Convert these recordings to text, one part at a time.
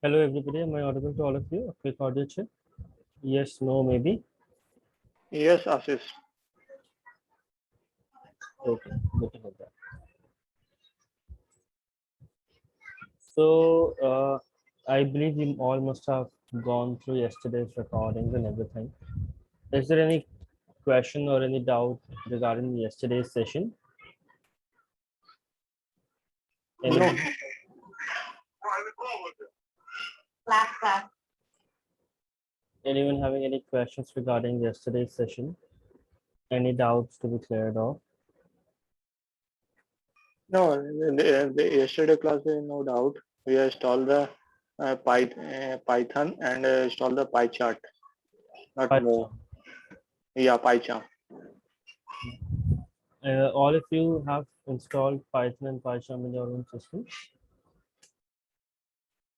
Hello everybody, am I audible to all of you? A quick audio check. Yes, no, maybe. Yes, Ashish. Okay, good to hear that. So I believe you all must have gone through yesterday's recordings and everything. Is there any question or any doubt regarding yesterday's session? No. Anyone? Anyone having any questions regarding yesterday's session? Any doubts to be cleared off? No, the yesterday class, no doubt. We installed the Python and installed the pie chart. Not more. Python. Yeah, pie chart. All of you have installed Python and PyCharm in your own system.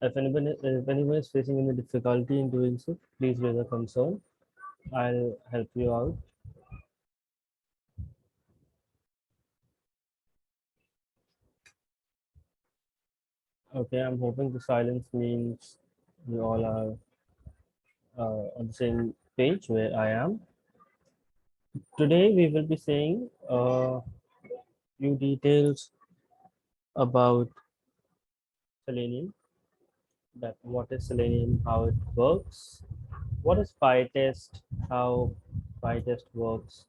If anyone is facing any difficulty in doing so, please raise a concern. I'll help you out. Okay, I'm hoping the silence means you all are on the same page where I am. Today we will be saying a few details about Selenium. That what is Selenium, how it works, what is PyTest, how PyTest works,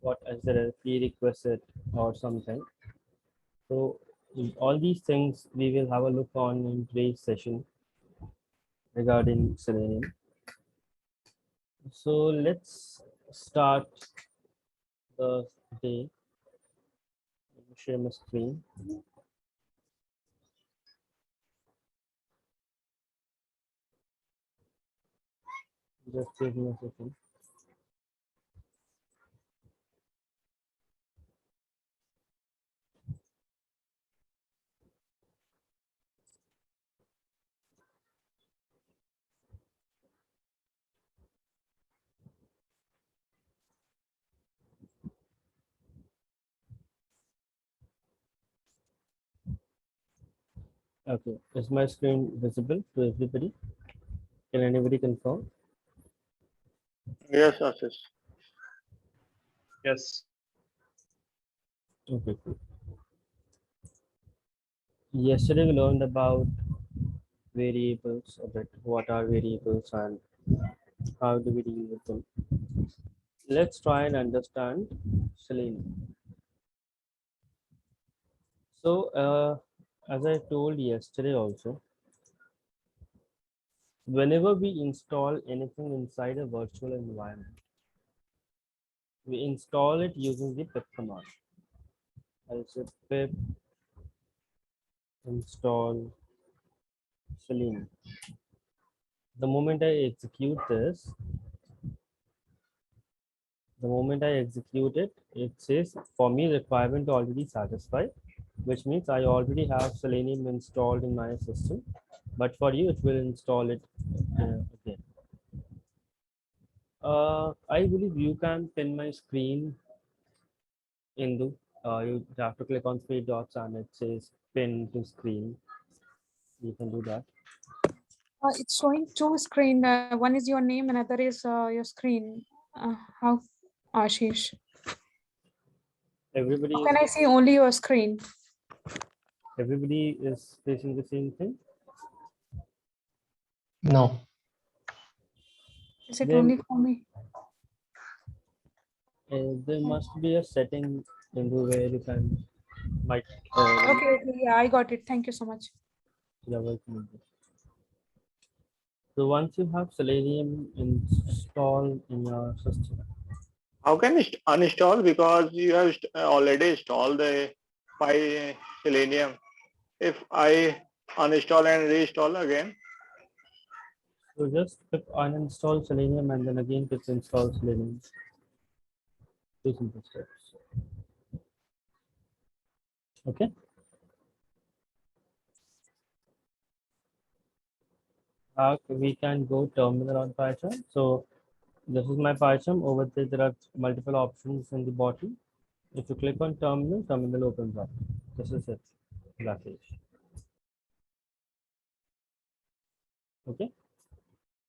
what is there a prerequisite or something. So all these things we will have a look on in today's session regarding Selenium. So let's start the day. Let me share my screen. Just give me a second. Okay, is my screen visible to everybody? Can anybody confirm? Yes, Ashish. Yes. Okay, cool. Yesterday we learned about variables, a bit what are variables and how do we deal with them. Let's try and understand Selenium. So as I told yesterday also, whenever we install anything inside a virtual environment, we install it using the pip command. I'll say pip install Selenium. The moment I execute this, it says for me requirement already satisfied, which means I already have Selenium installed in my system. But for you, it will install it again. I believe you can pin my screen in the. You have to click on three dots and it says pin to screen. You can do that. It's showing two screen. One is your name, another is your screen. How, Ashish? Everybody How is can I see only your screen? everybody is facing the same thing. No. Is it Then only for me? there must be a setting in the where you can might Okay, yeah, I got it. Thank you so much. you're welcome. So once you have Selenium installed in your system, How can you uninstall? Because you have already installed the Selenium. If I uninstall and reinstall again, so just click uninstall Selenium and then again click install Selenium. Two simple steps. Okay. We can go terminal on Python. So this is my Python. Over there are multiple options in the bottom. If you click on terminal, terminal opens up. This is it. Exactly. Okay,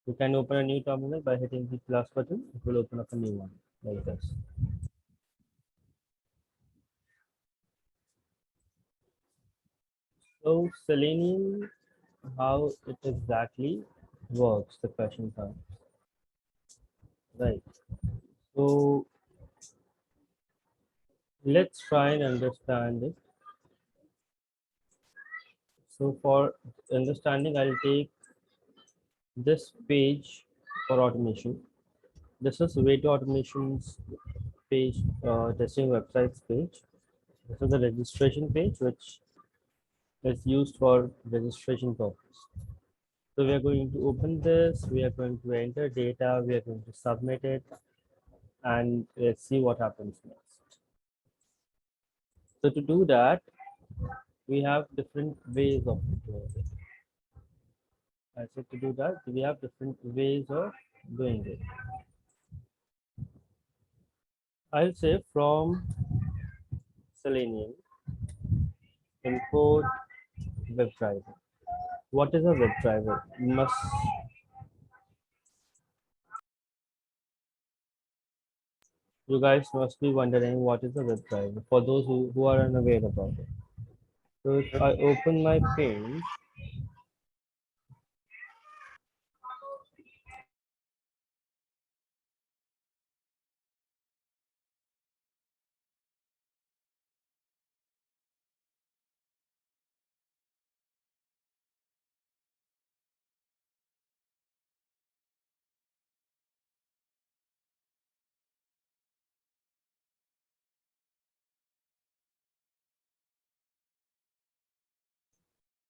you can open a new terminal by hitting the plus button. It will open up a new one like this. So Selenium, how it exactly works, the question comes. Right. So let's try and understand it. So for understanding, I'll take this page for automation. This is way to automations page, testing websites page. This is the registration page, which is used for registration purpose. So we are going to open this, we are going to enter data, we are going to submit it, and let's see what happens next. So to do that, we have different ways of doing it. I said to do that, we have different ways of doing it. I'll say from Selenium, import Webdriver. What is a Webdriver? You guys must be wondering what is a Webdriver for those who are unaware about it. So if I open my page,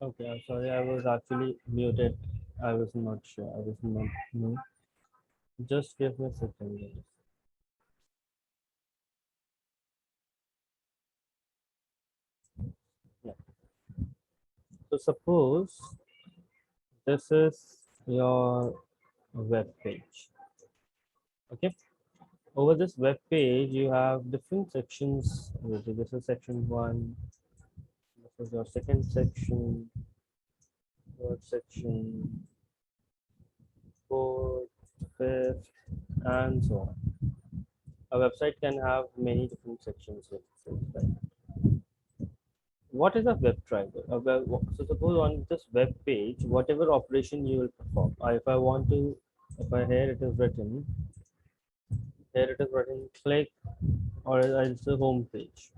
okay, I'm sorry, I was actually muted. I was not sure. I was not no. Just give me a second. Guys. Yeah. So suppose this is your web page. Okay. Over this web page, you have different sections. This is section one. This is your second section, third section, fourth, fifth, and so on. A website can have many different sections with itself, right? What is a web driver? So suppose on this web page, whatever operation you will perform, if I want to, if I here it is written, click, or I'll say home page,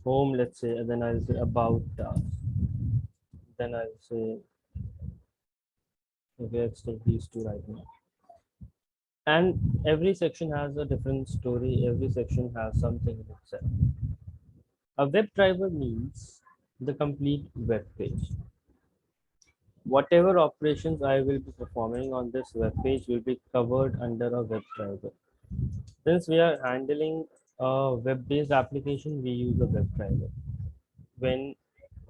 home, let's say, and then I'll say about us. Then I'll say, okay, let's take these two right now. And every section has a different story. Every section has something in itself. A web driver means the complete web page. Whatever operations I will be performing on this web page will be covered under a web driver. Since we are handling a web-based application, we use a web driver. When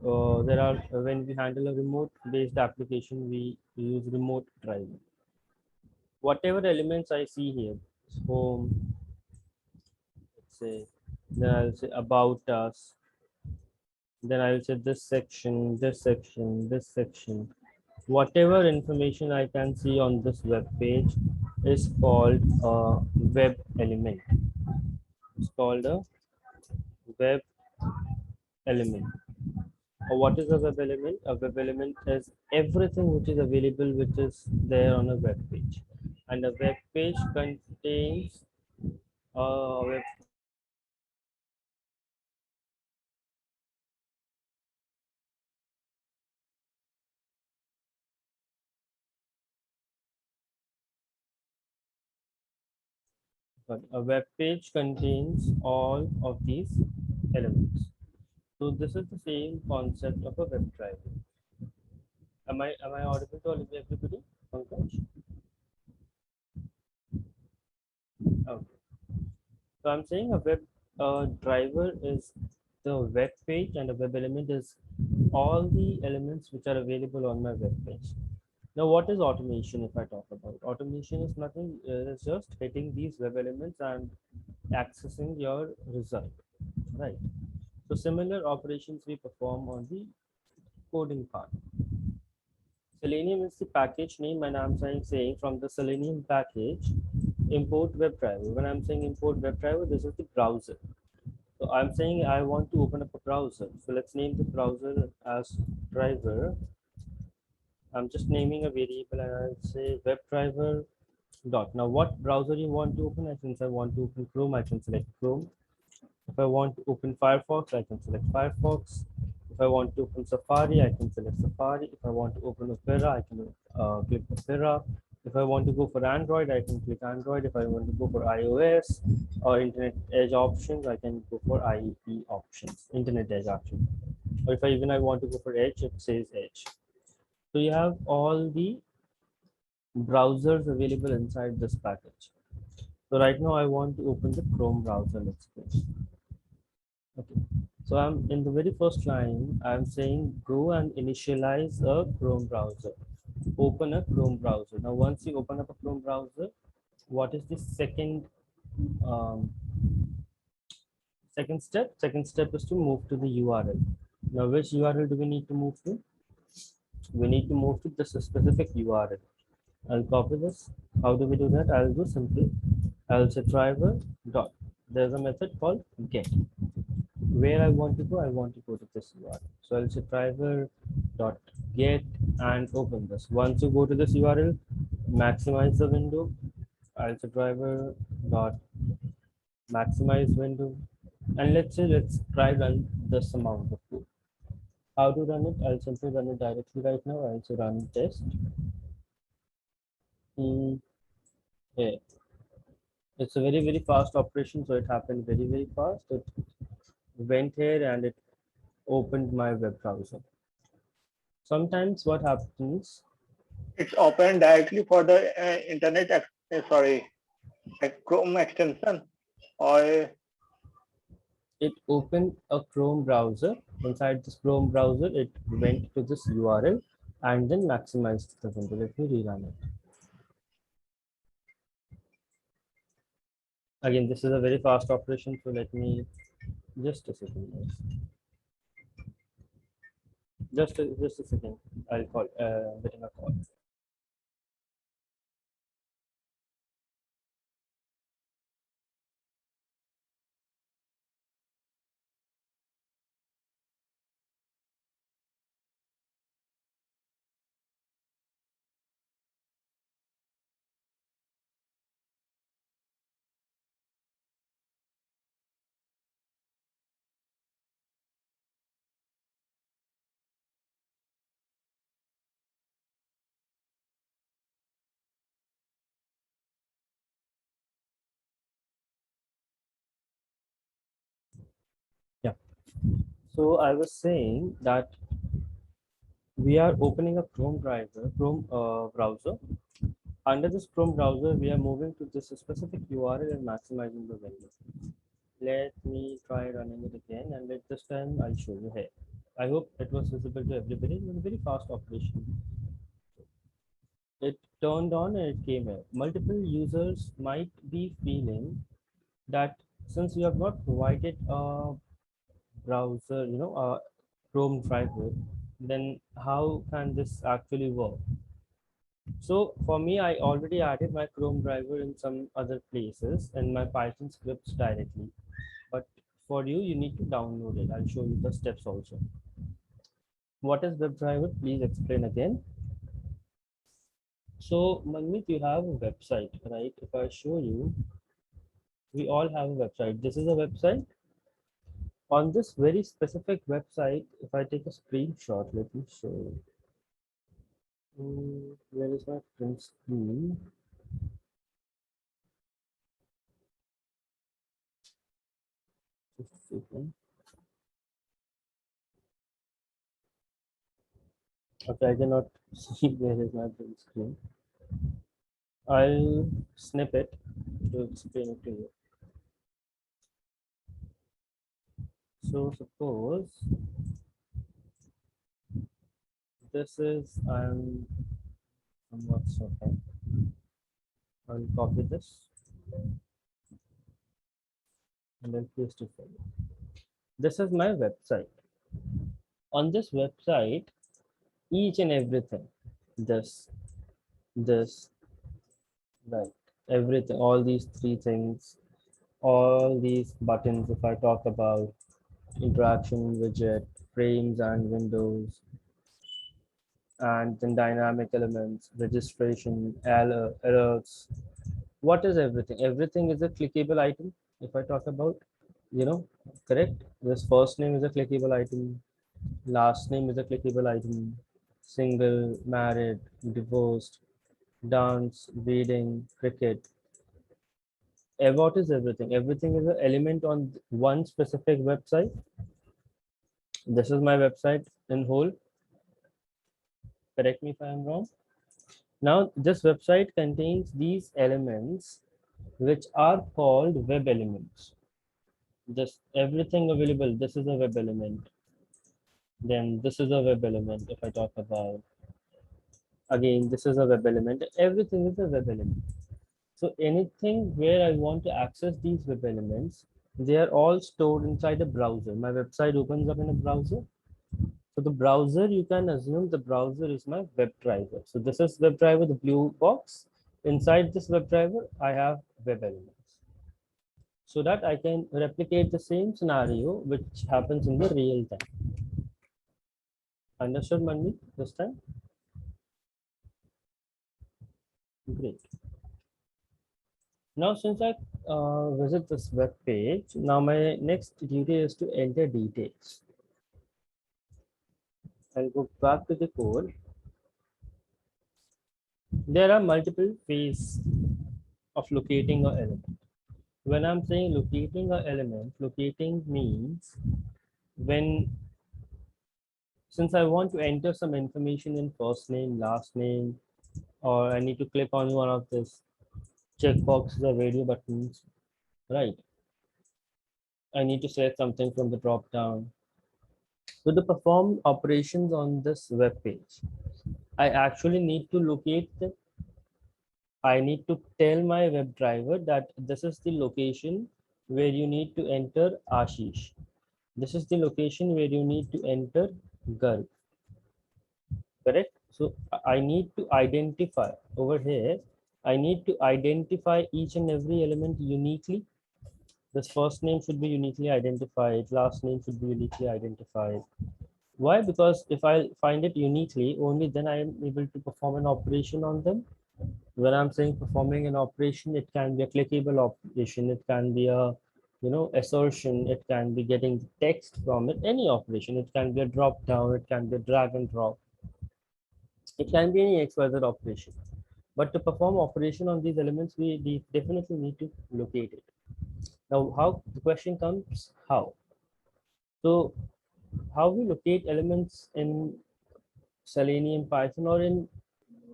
when we handle a remote-based application, we use remote driver. Whatever elements I see here, home, let's say, then I'll say about us, then I'll say this section, this section, this section. Whatever information I can see on this web page is called a web element. It's called a web element. What is a web element? A web element is everything which is available, which is there on a web page. And a web page contains a web but a web page contains all of these elements. So this is the same concept of a web driver. Am I audible to everybody? Pankaj? Okay. So I'm saying a web driver is the web page, and a web element is all the elements which are available on my web page. Now, what is automation? If I talk about automation, is nothing. It's just hitting these web elements and accessing your result, right? So similar operations we perform on the coding part. Selenium is the package name, and I'm saying from the Selenium package, import WebDriver. When I'm saying import WebDriver, this is the browser. So I'm saying I want to open up a browser. So let's name the browser as driver. I'm just naming a variable, and I'll say WebDriver dot. Now, what browser you want to open? Since I want to open Chrome, I can select Chrome. If I want to open Firefox, I can select Firefox. If I want to open Safari, I can select Safari. If I want to open Opera, I can click Opera. If I want to go for Android, I can click Android. If I want to go for iOS or Internet Edge options, I can go for IE options, Internet Edge option. Or if I want to go for Edge, it says Edge. So you have all the browsers available inside this package. So right now I want to open the Chrome browser. Let's go. Okay. So I'm in the very first line, I'm saying go and initialize a Chrome browser. Open a Chrome browser. Now, once you open up a Chrome browser, what is the um, second step? Second step is to move to the URL. Now, which URL do we need to move to? We need to move to this specific URL. I'll copy this. How do we do that? I'll do simply, I'll say driver dot. There's a method called get. Where I want to go to this URL. So I'll say driver dot get and open this. Once you go to this URL, maximize the window. I'll say driver dot maximize window. And let's try run this amount of code. How to run it? I'll simply run it directly right now. I'll say run test. Yeah. It's a very fast operation, so it happened very fast. It went here and it opened my web browser. Sometimes what happens, It's open directly for the Chrome extension, or it opened a Chrome browser. Inside this Chrome browser, it went to this URL and then maximized the window. Let me rerun it. Again, this is a very fast operation, so let me just a second. Just a second. I'll call getting a call. Yeah. So I was saying that we are opening a Chrome browser. Under this Chrome browser, we are moving to this specific URL and maximizing the window. Let me try running it again, and this time I'll show you here. I hope it was visible to everybody. It was a very fast operation. It turned on and it came here. Multiple users might be feeling that since you have not provided a browser, a Chrome driver, then how can this actually work? So for me, I already added my Chrome driver in some other places in my Python scripts directly. But for you, you need to download it. I'll show you the steps also. What is WebDriver? Please explain again. So Manmeet, you have a website, right? If I show you, we all have a website. This is a website. On this very specific website, if I take a screenshot, let me show you. Where is my print screen? Just a second. Okay, I cannot see where is my print screen. I'll snip it to explain it to you. So suppose this is I'm somewhat okay. I'll copy this and then paste it for you. This is my website. On this website, each and everything, this, right? Everything, all these three things, all these buttons, if I talk about interaction widget, frames and windows, and then dynamic elements, registration, alerts. What is everything? Everything is a clickable item. If I talk about, correct? This first name is a clickable item. Last name is a clickable item. Single, married, divorced, dance, reading, cricket. What is everything? Everything is an element on one specific website. This is my website in whole. Correct me if I am wrong. Now, this website contains these elements which are called web elements. Just everything available. This is a web element. Then this is a web element. If I talk about again, this is a web element. Everything is a web element. So anything where I want to access these web elements, they are all stored inside a browser. My website opens up in a browser. So the browser, you can assume the browser is my WebDriver. So this is WebDriver, the blue box. Inside this WebDriver, I have web elements, so that I can replicate the same scenario which happens in the real time. Understood, Manvi, this time? Great. Now, since I visit this web page, now my next duty is to enter details. I'll go back to the code. There are multiple ways of locating an element. When I'm saying locating an element, locating means when, since I want to enter some information in first name, last name, or I need to click on one of this checkboxes or radio buttons, right? I need to select something from the drop down. So to perform operations on this web page, I actually need to locate the, I need to tell my WebDriver that this is the location where you need to enter Ashish. This is the location where you need to enter Garg, correct? So I need to identify over here, I need to identify each and every element uniquely. This first name should be uniquely identified, last name should be uniquely identified. Why? Because if I find it uniquely, only then I am able to perform an operation on them. When I'm saying performing an operation, it can be a clickable operation, it can be a assertion, it can be getting the text from it, any operation, it can be a drop down, it can be a drag and drop, it can be any XYZ operation. But to perform operation on these elements, we definitely need to locate it. Now, how the question comes, how? So how we locate elements in Selenium, Python, or in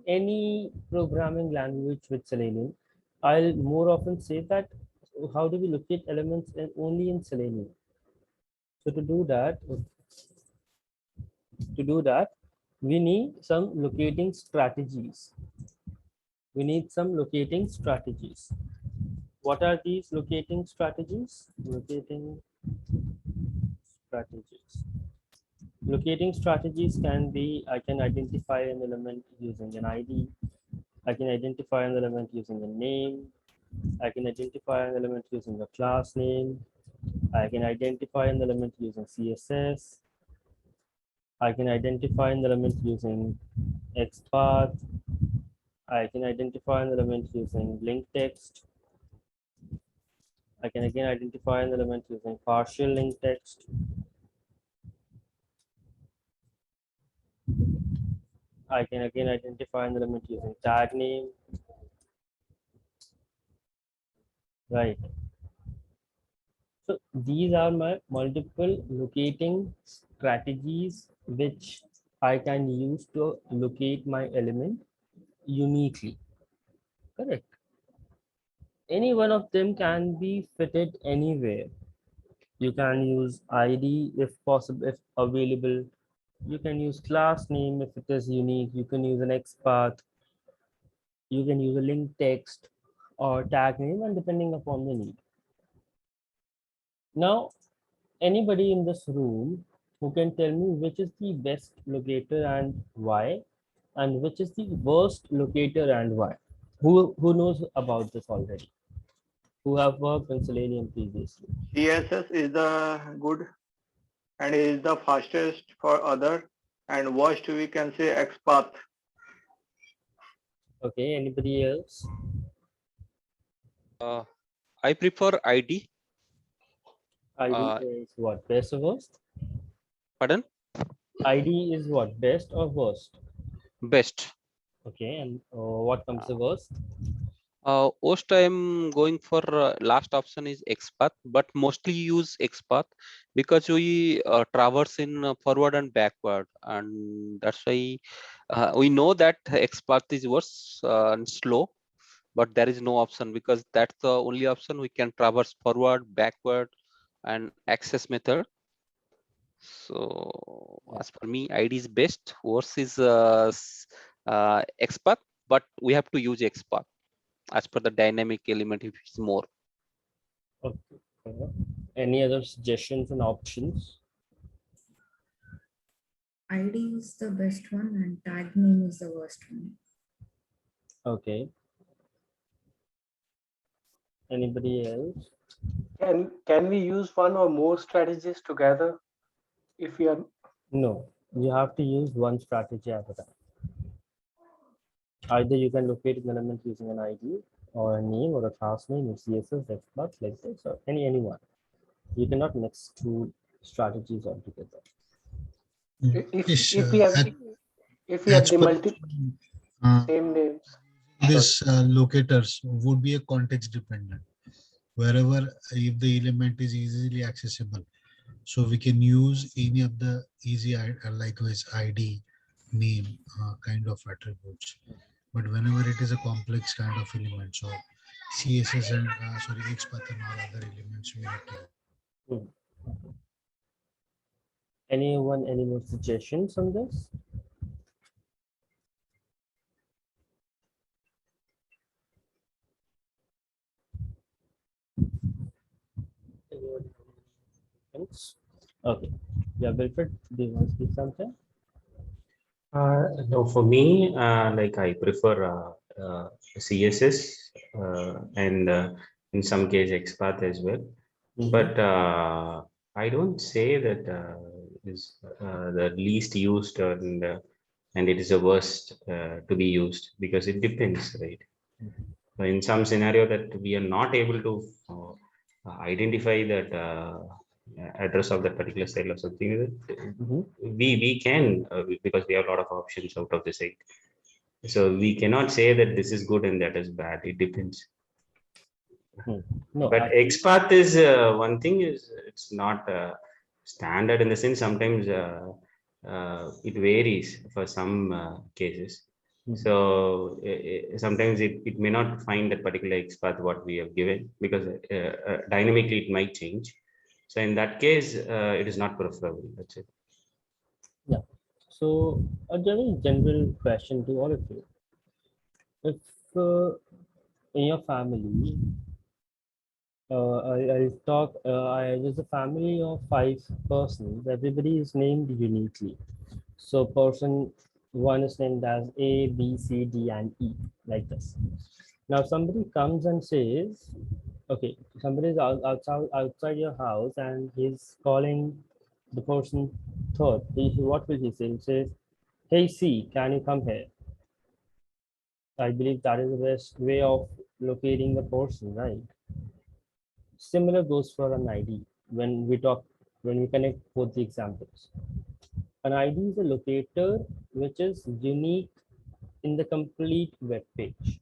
any programming language with Selenium, I'll more often say that how do we locate elements only in Selenium? So to do that, we need some locating strategies. We need some locating strategies. What are these locating strategies? Locating strategies. Locating strategies can be, I can identify an element using an ID. I can identify an element using a name. I can identify an element using a class name. I can identify an element using CSS. I can identify an element using XPath. I can identify an element using link text. I can again identify an element using partial link text. I can again identify an element using tag name. Right. So these are my multiple locating strategies which I can use to locate my element uniquely. Correct. Any one of them can be fitted anywhere. You can use ID if possible, if available. You can use class name if it is unique. You can use an XPath. You can use a link text or tag name, and depending upon the need. Now, anybody in this room who can tell me which is the best locator and why? and which is the worst locator and why? Who knows about this already? Who have worked in Selenium previously? CSS is the good and is the fastest for other, and worst we can say XPath. Okay, anybody else? I prefer ID. ID Uh, is what, best or worst? Pardon? ID is what, best or worst? Best. Okay, and what comes the worst? Most I'm going for last option is XPath, but mostly use XPath because we traverse in forward and backward, and that's why we know that XPath is worse and slow, but there is no option because that's the only option we can traverse forward, backward, and access method. So Yeah. as for me, ID is best. Worse is XPath, but we have to use XPath as per the dynamic element if it's more. Okay. Any other suggestions and options? ID is the best one and tag name is the worst one. Okay. Anybody else? Can we use one or more strategies together if we are? No, you have to use one strategy at a time. Either you can locate an element using an ID or a name or a class name in CSS, XPath, like this, or anyone. You cannot mix two strategies altogether. If we have As the per same names. this locators would be a context dependent. Wherever if the element is easily accessible, so we can use any of the easy likewise ID, name kind of attributes. But whenever it is a complex kind of element, so CSS and XPath and all other elements we need to. Hmm. Anyone, any more suggestions on this? Okay. Yeah, Wilfred, do you want to speak something? No, for me, like I prefer CSS and in some case XPath as well. But I don't say that is the least used and it is the worst to be used because it depends, right? In some scenario that we are not able to identify that address of that particular cell or something, we can because we have a lot of options out of the site. So we cannot say that this is good and that is bad. It depends. No, But actually, XPath is one thing is it's not standard in the sense sometimes it varies for some cases. So sometimes it may not find that particular XPath what we have given because dynamically it might change. So in that case, it is not preferable. That's it. yeah. So a very general question to all of you. If in your family, I'll talk, there's a family of 5 persons, everybody is named uniquely. So person one is named as A, B, C, D, and E, like this. Now somebody comes and says, okay, somebody is outside your house and he's calling the person third. What will he say? He says, hey C, can you come here? I believe that is the best way of locating the person, right? Similar goes for an ID when we connect both the examples. An ID is a locator which is unique in the complete web page.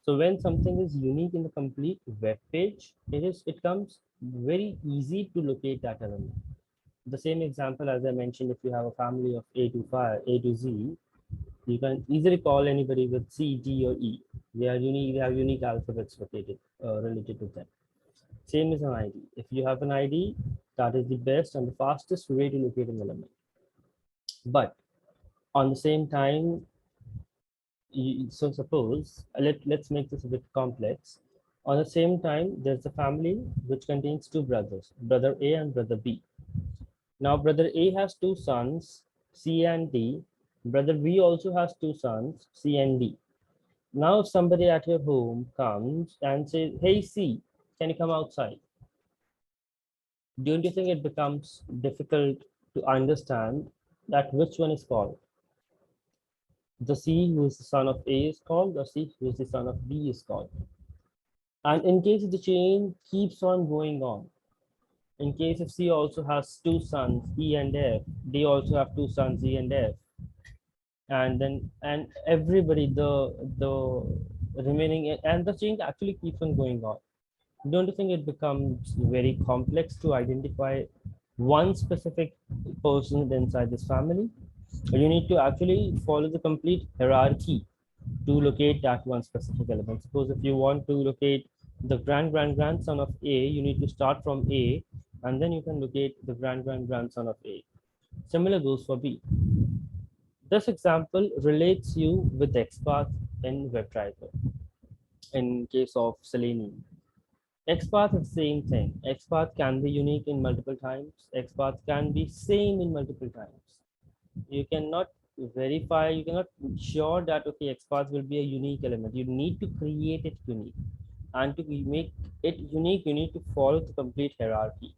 So when something is unique in the complete web page, it comes very easy to locate that element. The same example as I mentioned, if you have a family of A to Z, you can easily call anybody with C, D, or E. They are unique. They have unique alphabets related to them. Same as an ID. If you have an ID, that is the best and the fastest way to locate an element. But on the same time, so suppose let's make this a bit complex. On the same time, there's a family which contains 2 brothers, brother A and brother B. Now, brother A has 2 sons, C and D, Brother B also has two sons, C and D. Now somebody at your home comes and says, hey C, can you come outside? Don't you think it becomes difficult to understand that which one is called? The C who is the son of A is called, or C who is the son of B is called. And in case the chain keeps on going on, in case if C also has two sons, E and F, they also have two sons, E and F, and everybody the remaining, and the chain actually keeps on going on. Don't you think it becomes very complex to identify one specific person inside this family? You need to actually follow the complete hierarchy to locate that one specific element. Suppose if you want to locate the grandson of A, you need to start from A, and then you can locate the grandson of A. Similar goes for B. This example relates you with XPath in WebDriver in case of Selenium. XPath is the same thing. XPath can be unique in multiple times. XPath can be same in multiple times. You cannot verify, you cannot ensure that, okay, XPath will be a unique element. You need to create it unique. And to make it unique, you need to follow the complete hierarchy.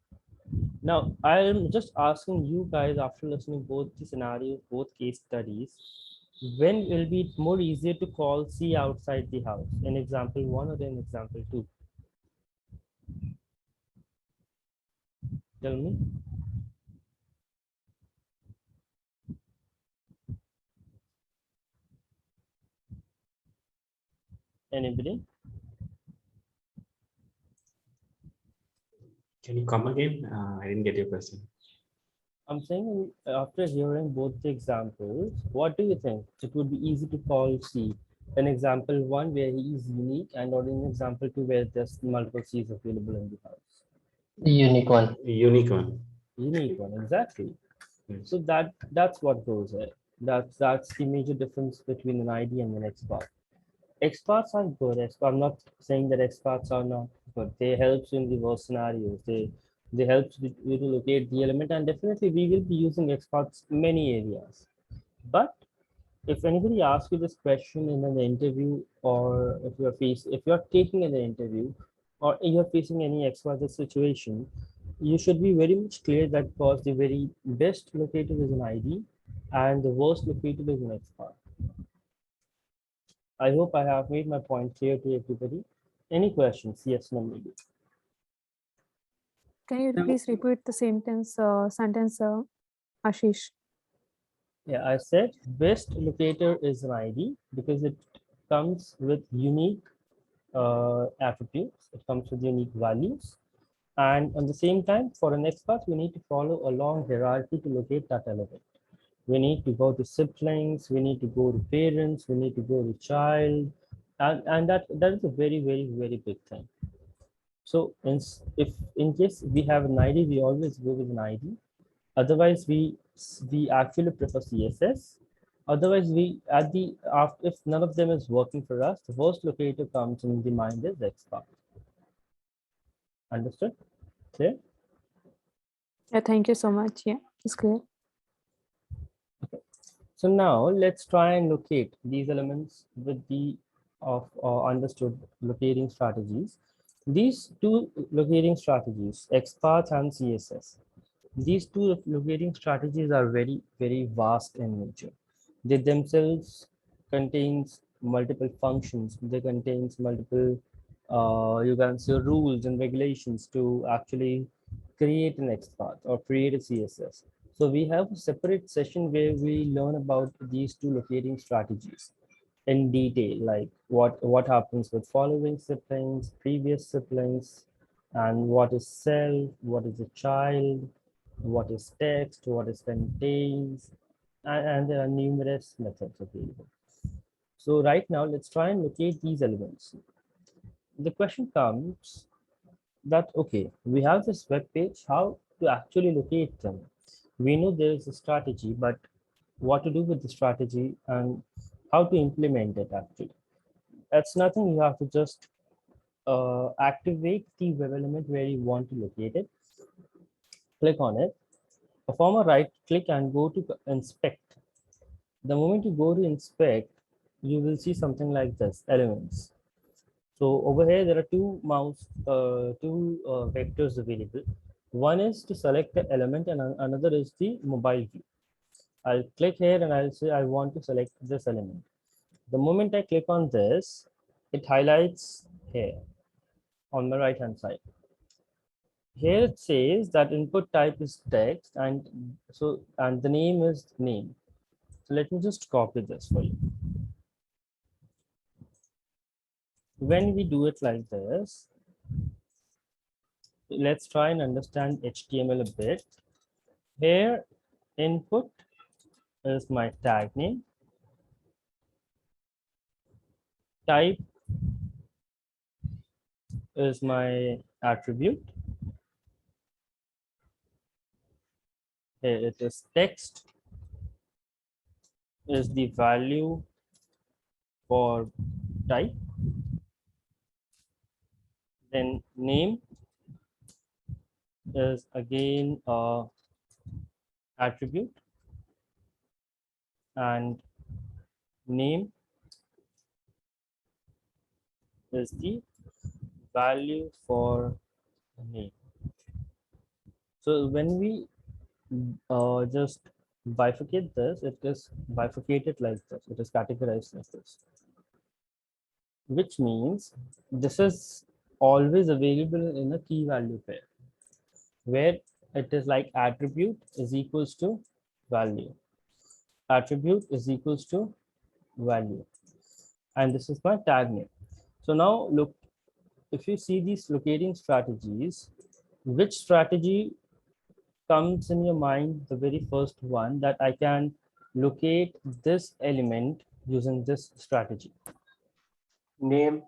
Now, I'm just asking you guys, after listening both the scenarios, both case studies, when will be more easier to call C outside the house? In example 1 or in example 2? Tell me. Anybody? Can you come again? I didn't get your question. I'm saying after hearing both the examples, what do you think? It would be easy to call C. An example 1 where he is unique, and or in example 2 where there's multiple C's available in the house. Unique one. Unique one. Unique one, exactly. Yes. So that's what goes there. That's the major difference between an ID and an XPath. XPaths are good. I'm not saying that XPaths are not good. They help you in the worst scenarios. They help you to locate the element, and definitely we will be using XPaths in many areas. But if anybody asks you this question in an interview, or if you're taking an interview, or you're facing any XYZ situation, you should be very much clear that because the very best locator is an ID and the worst locator is an XPath. I hope I have made my point clear to everybody. Any questions? Yes, no, maybe. Can you please repeat the sentence, Ashish? Yeah, I said best locator is an ID because it comes with unique attributes. It comes with unique values. And at the same time, for an XPath, we need to follow a long hierarchy to locate that element. We need to go to siblings, we need to go to parents, we need to go to child, and that is a very, very, very big thing. So if in case we have an ID, we always go with an ID. Otherwise, we actually prefer CSS. Otherwise, if none of them is working for us, the first locator comes in the mind is XPath. Understood? Clear? Yeah, thank you so much. Yeah, it's clear. So now let's try and locate these elements with the understood locating strategies. These two locating strategies, XPath and CSS, these two locating strategies are very, very vast in nature. They themselves contains multiple functions. They contains multiple, you can say, rules and regulations to actually create an XPath or create a CSS. So we have a separate session where we learn about these two locating strategies in detail, like what happens with following siblings, previous siblings, and what is self, what is a child, what is text, what is contains, and there are numerous methods available. So right now, let's try and locate these elements. The question comes that, okay, we have this web page, how to actually locate them? We know there is a strategy, but what to do with the strategy and how to implement it actually. That's nothing, you have to just activate the web element where you want to locate it. Click on it, perform a right click and go to inspect. The moment you go to inspect, you will see something like this, elements. So over here, there are two vectors available. One is to select the element and another is the mobile view. I'll click here and I'll say I want to select this element. The moment I click on this, it highlights here on the right hand side. Here it says that input type is text and the name is name. So let me just copy this for you. When we do it like this, let's try and understand HTML a bit. Here, input is my tag name. Type is my attribute. Here it is text is the value for type. Then name is again a attribute, and name is the value for name. So when we just bifurcate this, it is bifurcated like this. It is categorized like this, which means this is always available in a key value pair, where it is like attribute is equals to value. Attribute is equals to value. And this is my tag name. So now look, if you see these locating strategies, which strategy comes in your mind? The very first one, that I can locate this element using this strategy. Name.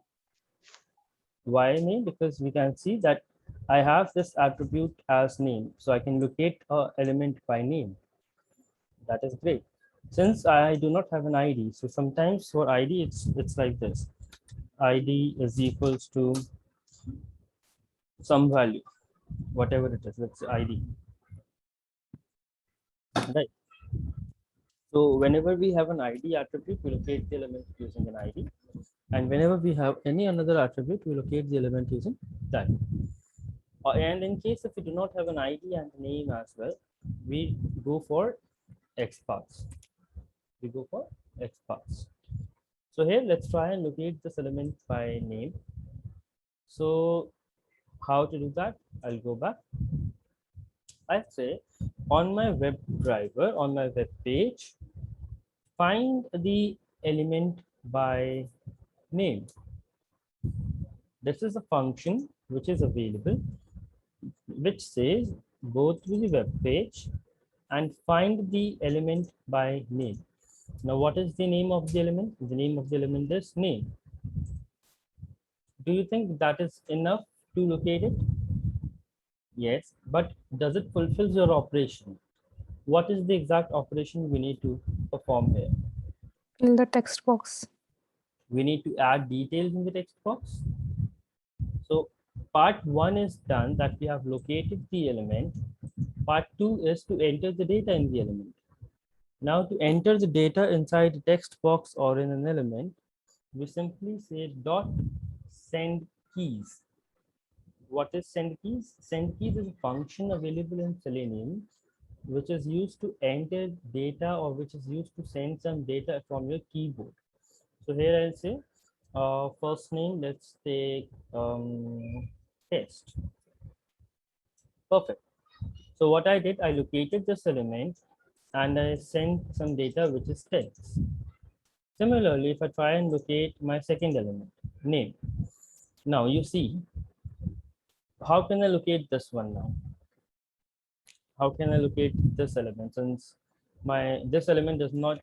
Why name? Because we can see that I have this attribute as name, so I can locate an element by name. That is great. Since I do not have an ID, so sometimes for ID it's like this. ID is equals to some value, whatever it is. Let's say ID. Right. So whenever we have an ID attribute, we locate the element using an ID. And whenever we have any another attribute, we locate the element using that. And in case if we do not have an ID and name as well, we go for XPaths. We go for XPaths. So here, let's try and locate this element by name. So how to do that? I'll go back. I say on my Webdriver, on my web page, find the element by name. This is a function which is available, which says go through the web page and find the element by name. Now, what is the name of the element? The name of the element is name. Do you think that is enough to locate it? Yes, but does it fulfill your operation? What is the exact operation we need to perform here? Fill the text box. We need to add details in the text box. So part one is done, that we have located the element. Part two is to enter the data in the element. Now to enter the data inside the text box or in an element, we simply say dot send keys. What is send keys? Send keys is a function available in Selenium, which is used to enter data or which is used to send some data from your keyboard. So here I'll say first name, let's take test. Perfect. So what I did, I located this element and I sent some data which is text. Similarly, if I try and locate my second element, name. Now you see, how can I locate this one now? How can I locate this element, since this element does not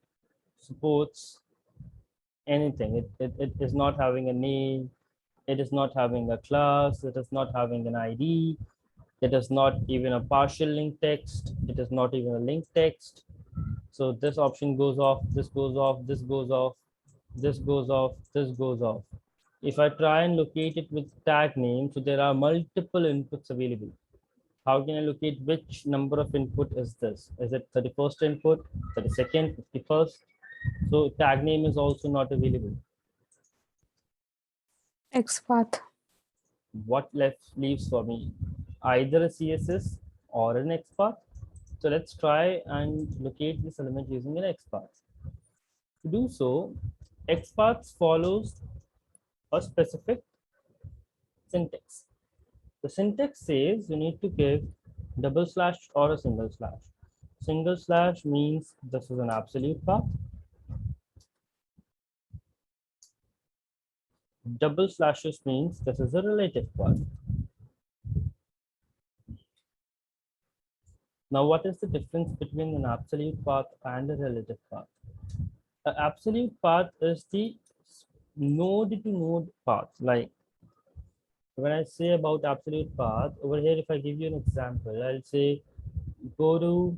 supports anything. It is not having a name, it is not having a class, it is not having an ID, it is not even a partial link text, it is not even a link text. So this option goes off, this goes off, this goes off, this goes off, this goes off. If I try and locate it with tag name, so there are multiple inputs available. How can I locate which number of input is this? Is it 31st input, 32nd, 51st? So tag name is also not available. XPath. What left leaves for me? Either a CSS or an XPath. So let's try and locate this element using an XPath. To do so, XPath follows a specific syntax. The syntax says you need to give double slash or a single slash. Single slash means this is an absolute path. Double slashes means this is a relative path. Now, what is the difference between an absolute path and a relative path? An absolute path is the node to node path. Like when I say about absolute path, over here, if I give you an example, I'll say go to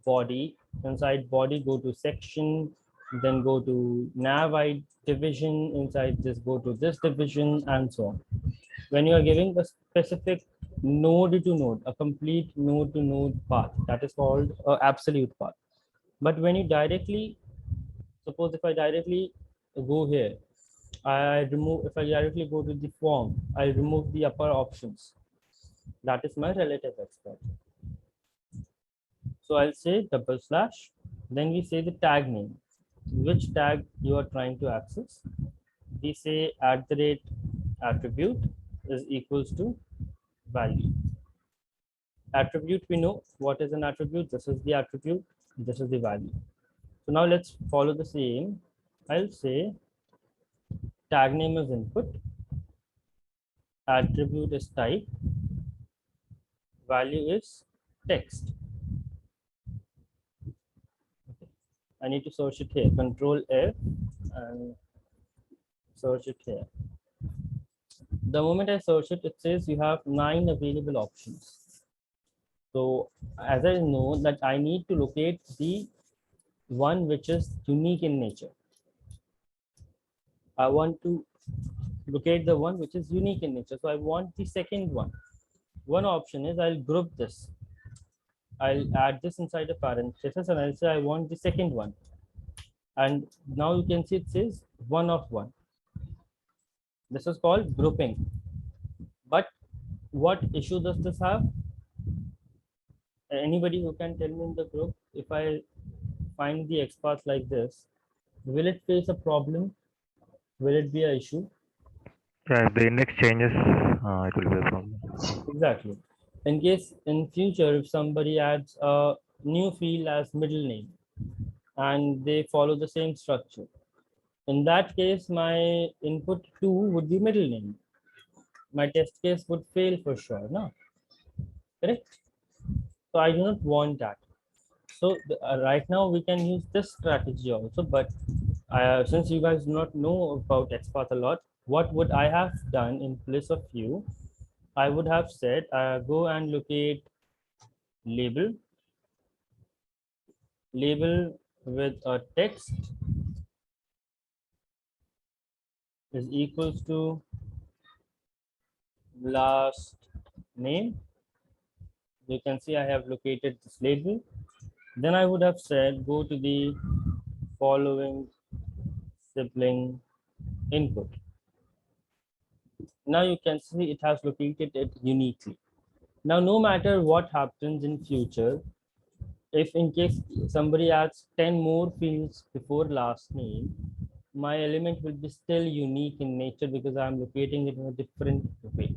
body, inside body, go to section, then go to nav division, inside this, go to this division, and so on. When you are giving a specific node to node, a complete node to node path, that is called absolute path. But when you directly, suppose if I directly go here, if I directly go to the form, I remove the upper options. That is my relative expert. So I'll say double slash, then we say the tag name, which tag you are trying to access. We say @attribute is equals to value. Attribute, we know what is an attribute. This is the attribute, this is the value. So now let's follow the same. I'll say tag name is input, attribute is type, value is text. Okay. I need to search it here. Control F and search it here. The moment I search it, it says you have 9 available options. So as I know that I need to locate the one which is unique in nature. I want to locate the one which is unique in nature. So I want the second one. One option is I'll group this. I'll add this inside a parenthesis and I'll say I want the second one. And now you can see it says 1 of 1. This is called grouping. But what issue does this have? Anybody who can tell me in the group, if I find the XPath like this, will it face a problem? Will it be an issue? Yeah, if the index changes, it will be a problem. Exactly. In case in future, if somebody adds a new field as middle name and they follow the same structure, in that case, my input 2 would be middle name. My test case would fail for sure, no? Correct? So I do not want that. So right now we can use this strategy also, but since you guys do not know about XPath a lot, what would I have done in place of you? I would have said, go and locate label with a text is equals to last name. You can see I have located this label. Then I would have said, go to the following sibling input. Now you can see it has located it uniquely. Now, no matter what happens in future, if in case somebody adds 10 more fields before last name, my element will be still unique in nature because I'm locating it in a different way.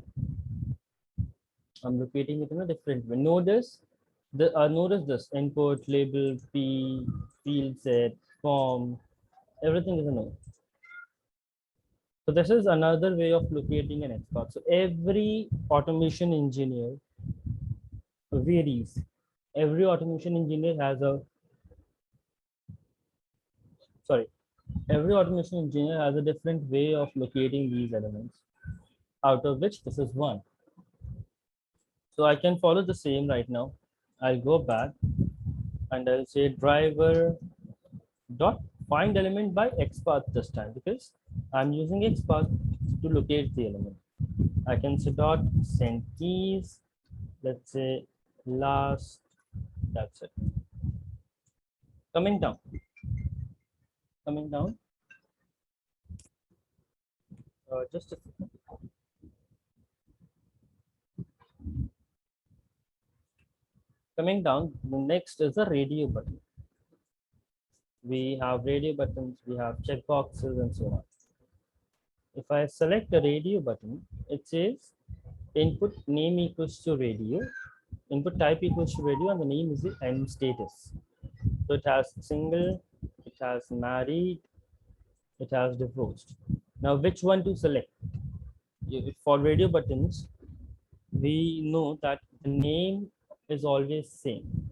I'm locating it in a different way. Notice this input, label, P, field set, form, everything is a node. So this is another way of locating an XPath. So every automation engineer varies. Every automation engineer has every automation engineer has a different way of locating these elements, out of which this is one. So I can follow the same right now. I'll go back and I'll say driver dot find element by XPath this time because I'm using XPath to locate the element. I can say dot send keys, let's say last, that's it. Coming down. Coming down. Just a second. Coming down, the next is a radio button. We have radio buttons, we have checkboxes, and so on. If I select a radio button, it says input name equals to radio, input type equals to radio, and the name is the end status. So it has single, it has married, it has divorced. Now, which one to select? For radio buttons, we know that the name is always same.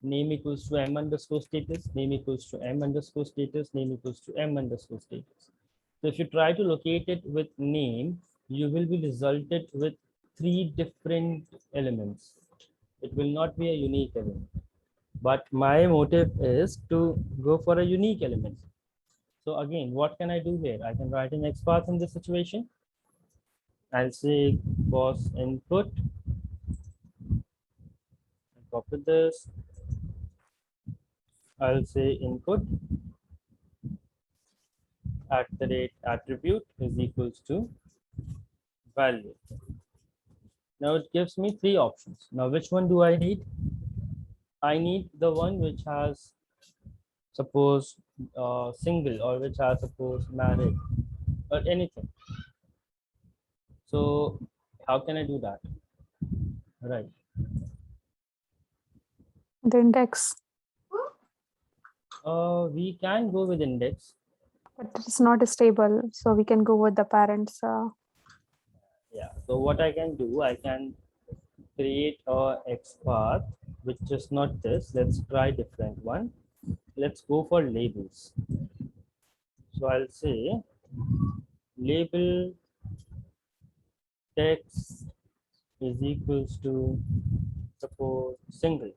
Name equals to m underscore status, name equals to m underscore status, name equals to m underscore status. So if you try to locate it with name, you will be resulted with 3 different elements. It will not be a unique element. But my motive is to go for a unique element. So again, what can I do here? I can write an XPath in this situation. I'll say boss input. Copy this. I'll say input @attribute is equals to value. Now it gives me 3 options. Now which one do I need? I need the one which has suppose single, or which has suppose married, or anything. So how can I do that? Right. The index, We can go with index. but it's not stable, so we can go with the parents. Yeah. So what I can do, I can create a XPath, which is not this. Let's try different one. Let's go for labels. So I'll say label text is equals to suppose single.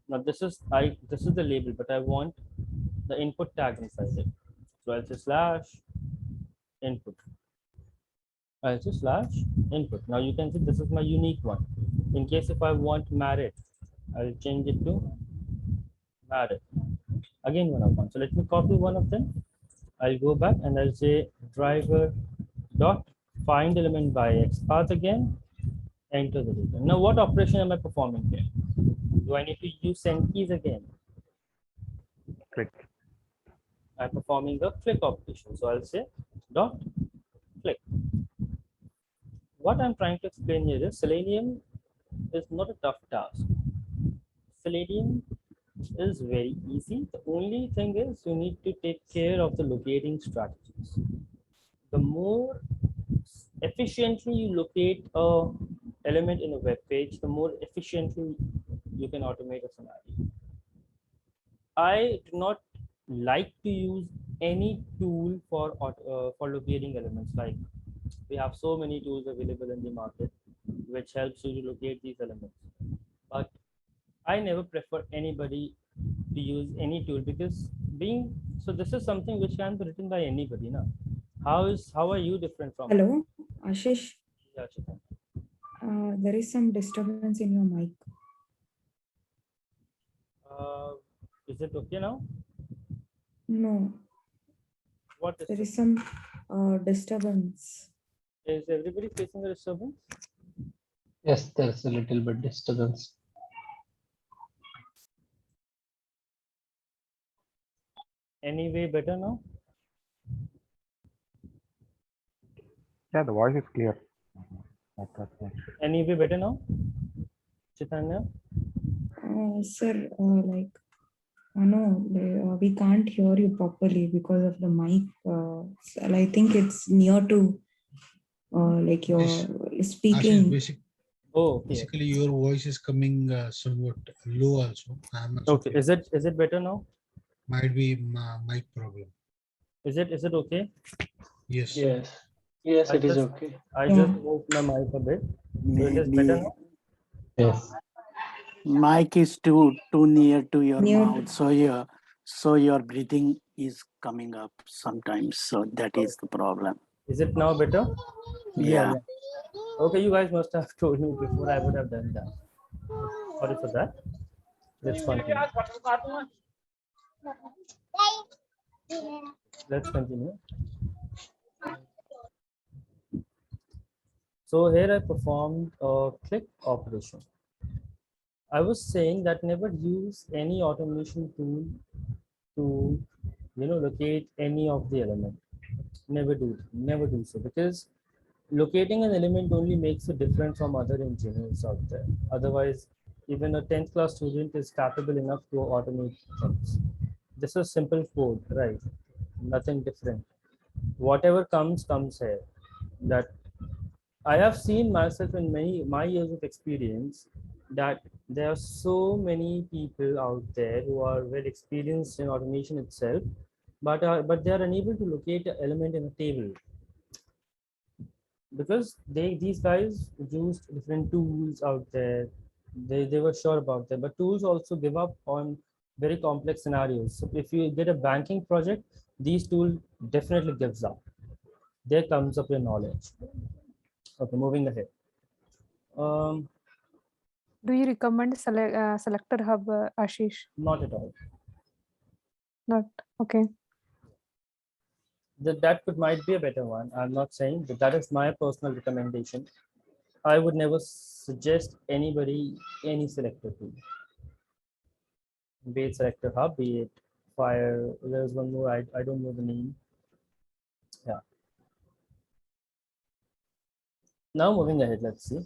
Now this is the label, but I want the input tag inside it. So I'll say slash input. I'll say slash input. Now you can see this is my unique one. In case if I want married, I'll change it to married. Again, one of one. So let me copy one of them. I'll go back and I'll say driver dot find element by XPath again. Enter the data. Now what operation am I performing here? Do I need to use send keys again? Click. I'm performing the click operation. So I'll say dot click. What I'm trying to explain here is Selenium is not a tough task. Selenium is very easy. The only thing is you need to take care of the locating strategies. The more efficiently you locate a element in a web page, the more efficiently you can automate a scenario. I do not like to use any tool for locating elements. Like we have so many tools available in the market which helps you to locate these elements. But I never prefer anybody to use any tool because this is something which can be written by anybody now. How are you different from? Hello, Ashish. Yeah, Chitra. There is some disturbance in your mic. Is it okay now? No, What is there it? is some disturbance. Is everybody facing a disturbance? Yes, there's a little bit disturbance. Any way better now? Yeah, the voice is clear. Any way better now? Chaitanya? Sir, no, we can't hear you properly because of the mic. I think it's near to like you're speaking. Oh, okay. Basically, your voice is coming somewhat low also. Okay. Is it better now? Might be mic problem. Is it okay? Yes. Yes, yes, it is okay. I just moved my mic a bit. So it is better now? Yes. Mic is too near to your Near mouth, so your breathing is coming up sometimes. So that is the problem. Is it now better? Yeah. Okay, you guys must have told me before. I would have done that. Sorry for that. Let's continue. Let's continue. So here I performed a click operation. I was saying that never use any automation tool to locate any of the element. Never do so, because locating an element only makes it different from other engineers out there. Otherwise, even a 10th class student is capable enough to automate things. This is simple code, right? Nothing different. Whatever comes here. That I have seen myself in my years of experience that there are so many people out there who are well experienced in automation itself, but they are unable to locate an element in a table because these guys used different tools out there. They were sure about that, but tools also give up on very complex scenarios. So if you get a banking project, these tool definitely gives up. There comes up your knowledge. Okay, moving ahead. Do you recommend Selector Hub, Ashish? Not at all. Not okay. That might be a better one. I'm not saying, but that is my personal recommendation. I would never suggest anybody any selector tool. Be it Selector Hub, be it Fire. There's one more. I don't know the name. Yeah. Now moving ahead, let's see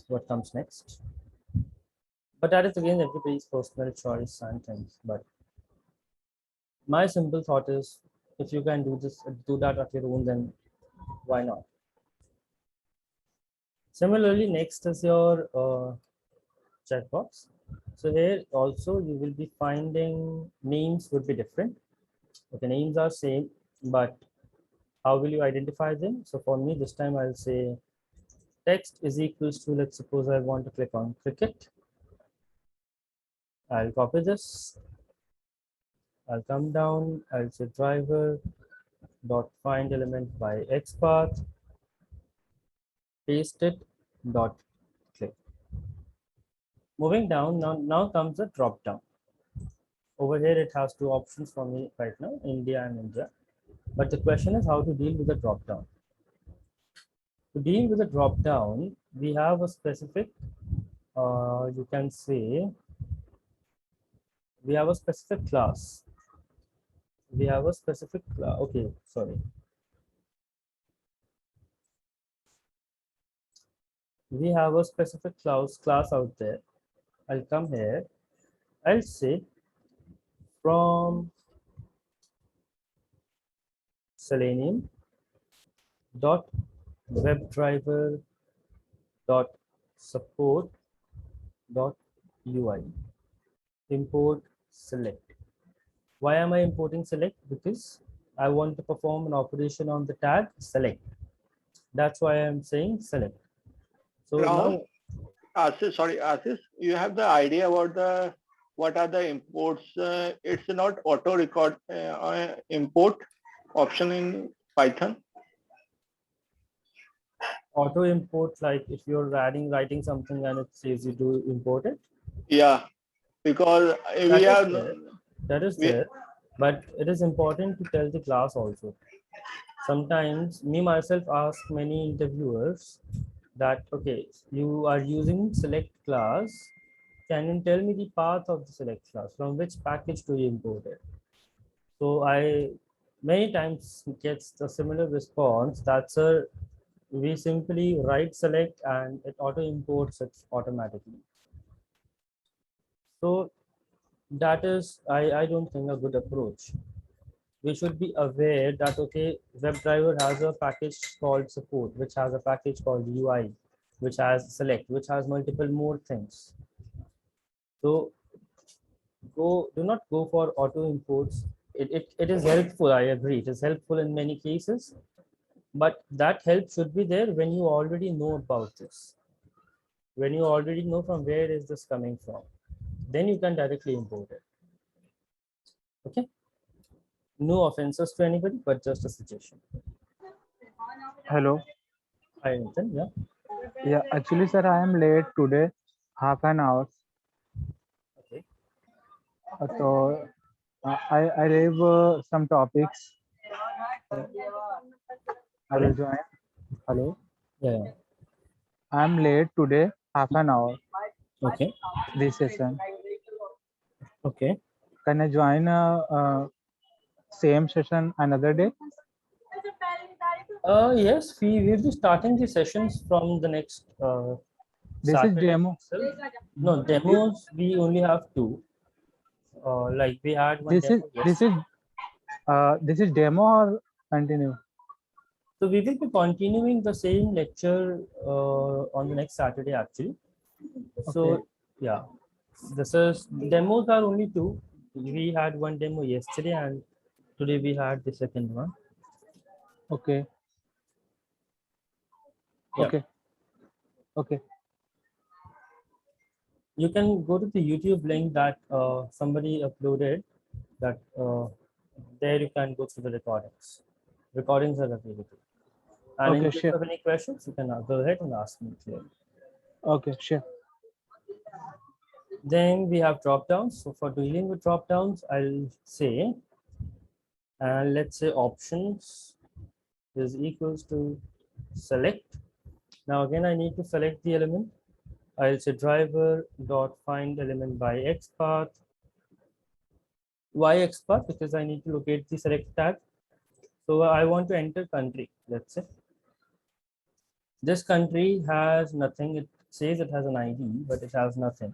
what comes next. But that is again everybody's personal choice and things. But my simple thought is, if you can do that at your own, then why not? Similarly, next is your checkbox. So here also you will be finding names would be different. Okay, names are same, but how will you identify them? So for me, this time I'll say text is equals to, let's suppose I want to click on cricket. I'll copy this. I'll come down. I'll say driver dot find element by XPath. Paste it. Dot click. Moving down, now comes a drop down. Over here, it has two options for me right now, India and India. But the question is how to deal with the drop down. To deal with the drop down, we have a specific, you can say, we have a specific class. We have a specific class. Okay, sorry. We have a specific class out there. I'll come here. I'll say from Selenium dot Webdriver dot support dot UI. Import select. Why am I importing select? Because I want to perform an operation on the tag select. That's why I'm saying select. So Rahul, now, Ashish, you have the idea about what are the imports? It's not auto record import option in Python. auto import, like if you're writing something and it says you do import it. Yeah, because we have that is there, but it is important to tell the class also. Sometimes me myself ask many interviewers that, okay, you are using select class, can you tell me the path of the select class, from which package do you import it? So I many times gets the similar response, that's a we simply write select and it auto imports it automatically. So that is, I don't think a good approach. We should be aware that, okay, WebDriver has a package called support, which has a package called UI, which has select, which has multiple more things. So do not go for auto imports. It is helpful, I agree. It is helpful in many cases, but that help should be there when you already know about this. When you already know from where is this coming from, then you can directly import it. Okay. No offenses to anybody, but just a suggestion. Hello. Hi, Nathan. Yeah. Yeah, actually, sir, I am late today, half an hour. Okay. So I have some topics. I will join. Hello. Yeah. I'm late today, half an hour. Okay. This session. Okay. Can I join same session another day? Yes, we will be starting the sessions from the next This is Saturday demo. itself. No, demos we only have two. Like we had one This is demo yesterday. this is demo or continue? So we will be continuing the same lecture on the next Saturday actually. So Okay. yeah, this is demos are only two. We had one demo yesterday and today we had the second one. Okay. Yeah. Okay. Okay. You can go to the YouTube link that somebody uploaded. That there you can go through the recordings. Recordings are available. And in Okay. case Sure. of any questions, you can go ahead and ask me here. Okay. Sure. Then we have drop downs. So for dealing with drop downs, I'll say, and let's say options is equals to select. Now again, I need to select the element. I'll say driver dot find element by XPath. Why XPath? Because I need to locate the select tag. So I want to enter country. Let's say this country has nothing. It says it has an ID, but it has nothing.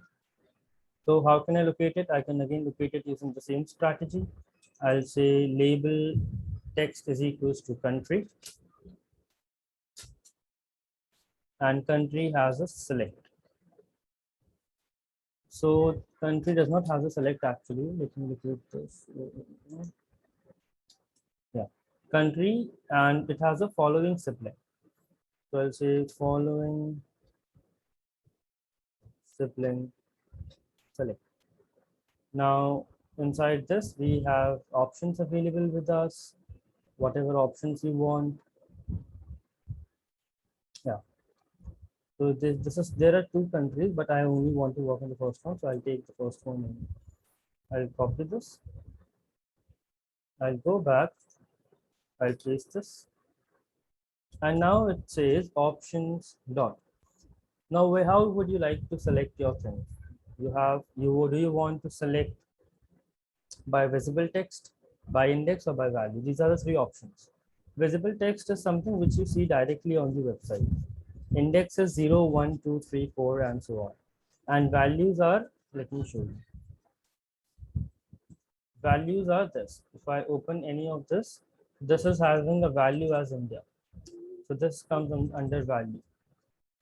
So how can I locate it? I can again locate it using the same strategy. I'll say label text is equals to country, and country has a select. So country does not have a select actually. Let me look at this. Yeah, country, and it has a following sibling. So I'll say following sibling select. Now inside this we have options available with us, whatever options you want. Yeah. So this is there are two countries, but I only want to work on the first one. So I'll take the first one and I'll copy this. I'll go back. I'll paste this. And now it says options dot. Now how would you like to select your thing? Do you want to select by visible text, by index, or by value? These are the three options. Visible text is something which you see directly on the website. Index is 0, 1, 2, 3, 4, and so on. And values are, let me show you. Values are this. If I open any of this, this is having a value as India. So this comes under value.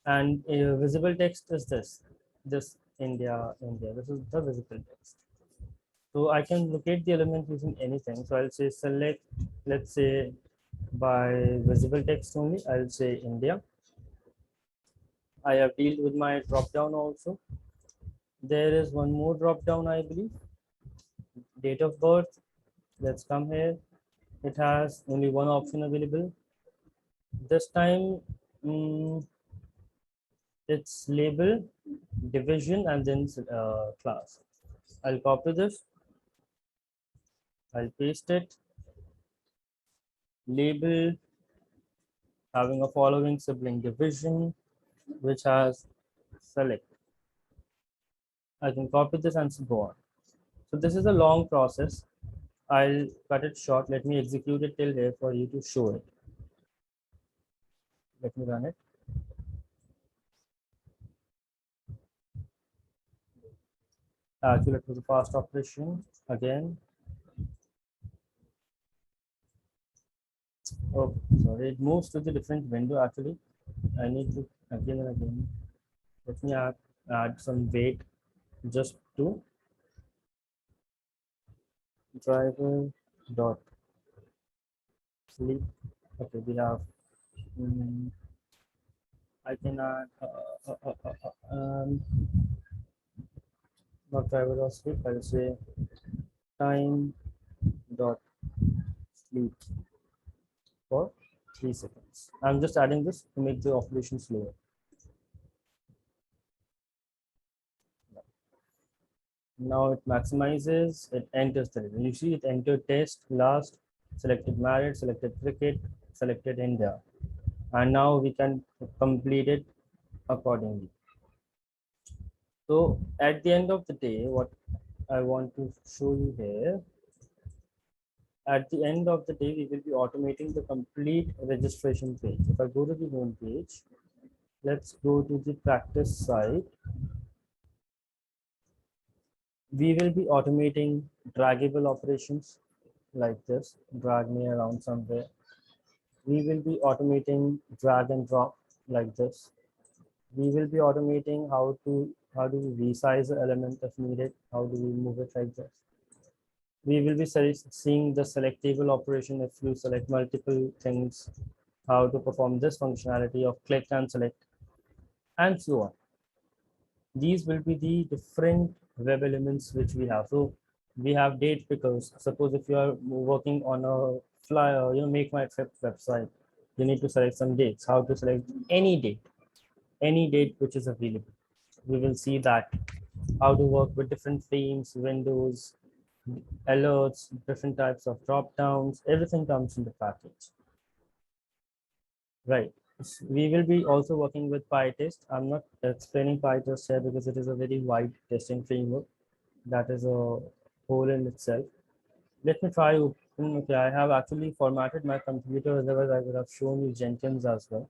And visible text is this India. This is the visible text. So I can locate the element using anything. So I'll say select, let's say by visible text only, I'll say India. I have dealt with my drop down also. There is one more drop down, I believe. Date of birth. Let's come here. It has only one option available. This time it's label, division, and then class. I'll copy this. I'll paste it. Label having a following sibling division, which has select. I can copy this and go on. So this is a long process. I'll cut it short. Let me execute it till here for you to show it. Let me run it. Actually, it was a fast operation again. Oh, sorry, it moves to the different window actually. I need to again and again. Let me add some weight just to driver dot sleep. Okay, we have. I can add not driver dot sleep. I'll say time dot sleep for 3 seconds. I'm just adding this to make the operation slower. Now it maximizes, it enters the result. You see it entered test, last, selected married, selected cricket, selected India. And now we can complete it accordingly. So at the end of the day, what I want to show you here, at the end of the day, we will be automating the complete registration page. If I go to the home page, let's go to the practice site. We will be automating draggable operations like this, drag me around somewhere. We will be automating drag and drop like this. We will be automating how do we resize the element if needed, how do we move it like this. We will be seeing the selectable operation if you select multiple things, how to perform this functionality of click and select, and so on. These will be the different web elements which we have. So we have date pickers. Suppose if you are working on a flyer, make my trip website, you need to select some dates. How to select any date which is available. We will see that how to work with different themes, windows, alerts, different types of drop downs. Everything comes in the package. Right. We will be also working with PyTest. I'm not explaining PyTest here because it is a very wide testing framework. That is a whole in itself. Let me try open. Okay, I have actually formatted my computer, otherwise I would have shown you Jenkins as well.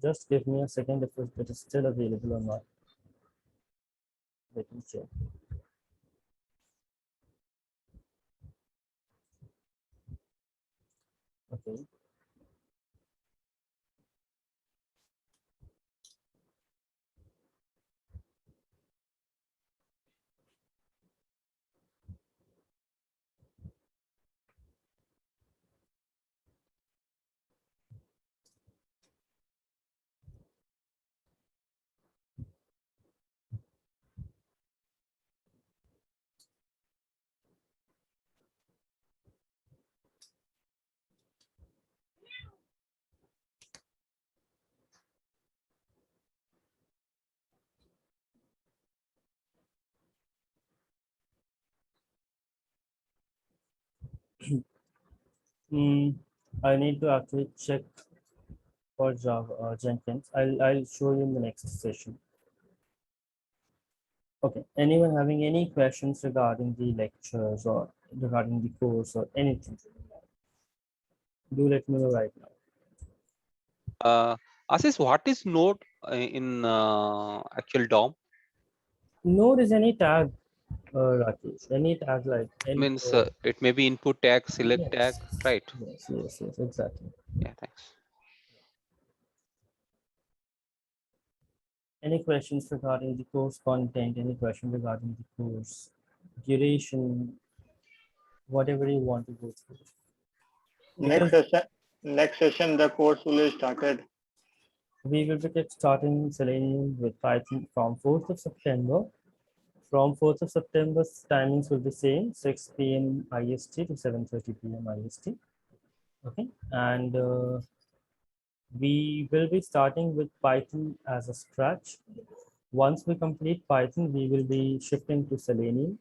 Just give me a second if it is still available or not. Let me check. Okay. I need to actually check for Java Jenkins. I'll show you in the next session. Okay. Anyone having any questions regarding the lectures or regarding the course or anything? Do let me know right now. Ashish, what is node in actual DOM? Node is any tag, Rakesh. Any tag like any. Means it may be input tag, select tag, right? Yes, exactly. Yeah, thanks. Any questions regarding the course content? Any question regarding the course duration? Whatever you want to go through. Next session, the course will be started. We will be starting Selenium with Python from 4th of September. From 4th of September, timings will be same, 6 p.m. IST to 7:30 p.m. IST. Okay, and we will be starting with Python as a scratch. Once we complete Python, we will be shifting to Selenium.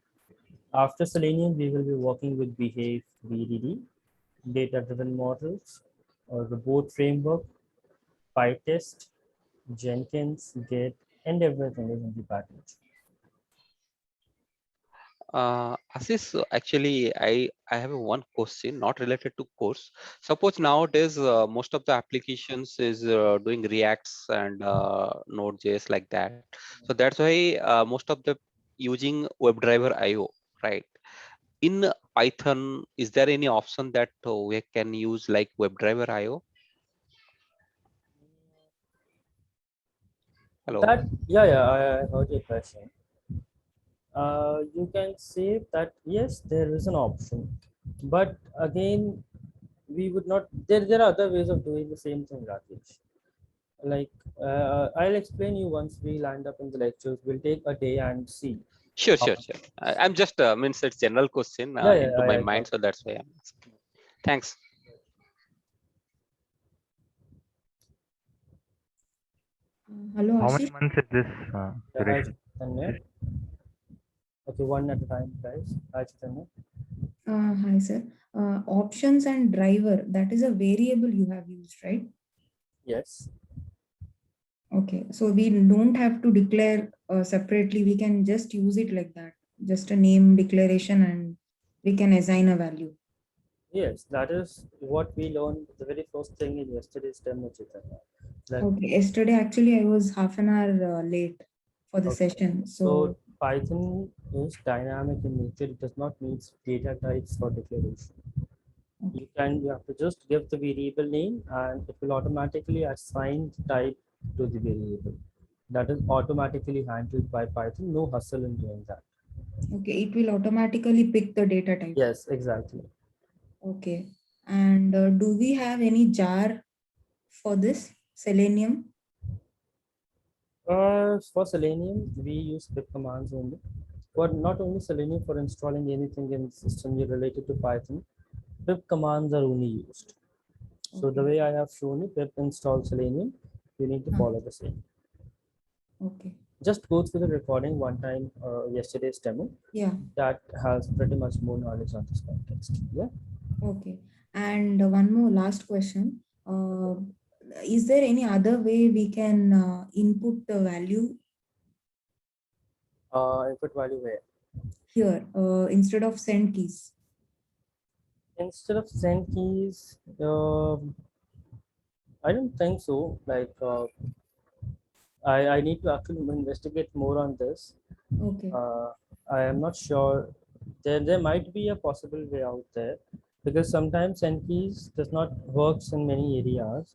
After Selenium, we will be working with Behave BDD, data-driven models, or robot framework, PyTest, Jenkins, Git, and everything is in the package. Ashish, actually, I have one question not related to course. Suppose nowadays most of the applications is doing Reacts and Node.js like that. So that's why most of the using Webdriver IO, right? In Python, is there any option that we can use like Webdriver IO? Hello. Yeah, I heard your question. You can say that yes, there is an option, but again, we would not. There are other ways of doing the same thing, Rakesh. Like I'll explain you once we land up in the lectures. We'll take a day and see. Sure. I'm just means it's general question into my mind, so that's why I'm asking. Thanks. Hello, How many Ashish. months is this duration? Okay, one at a time, guys. Hi, Chaitanya. Hi, sir. Options and driver, that is a variable you have used, right? Yes. Okay, so we don't have to declare separately. We can just use it like that. Just a name declaration and we can assign a value. Yes, that is what we learned the very first thing in yesterday's demo, Chaitanya. Like, Okay, yesterday actually I was half an hour late for the okay. session. So So Python is dynamic in nature. It does not need data types for declaration. You have to just give the variable name and it will automatically assign the type to the variable. That is automatically handled by Python. No hustle in doing that. okay, it will automatically pick the data type. Yes, exactly. Okay, and do we have any jar for this Selenium? For Selenium, we use pip commands only. But not only Selenium, for installing anything in the system related to Python, pip commands are only used. So the way I have shown you, pip install Selenium, you need to follow the same. Okay. Just go through the recording one time, yesterday's demo. Yeah. That has pretty much more knowledge on this context. Yeah. Okay. And one more last question. Is there any other way we can input the value Input value where? here instead of send keys? Instead of send keys, I don't think so. Like, I need to actually investigate more on this. Okay. I am not sure. There might be a possible way out there because sometimes send keys does not works in many areas.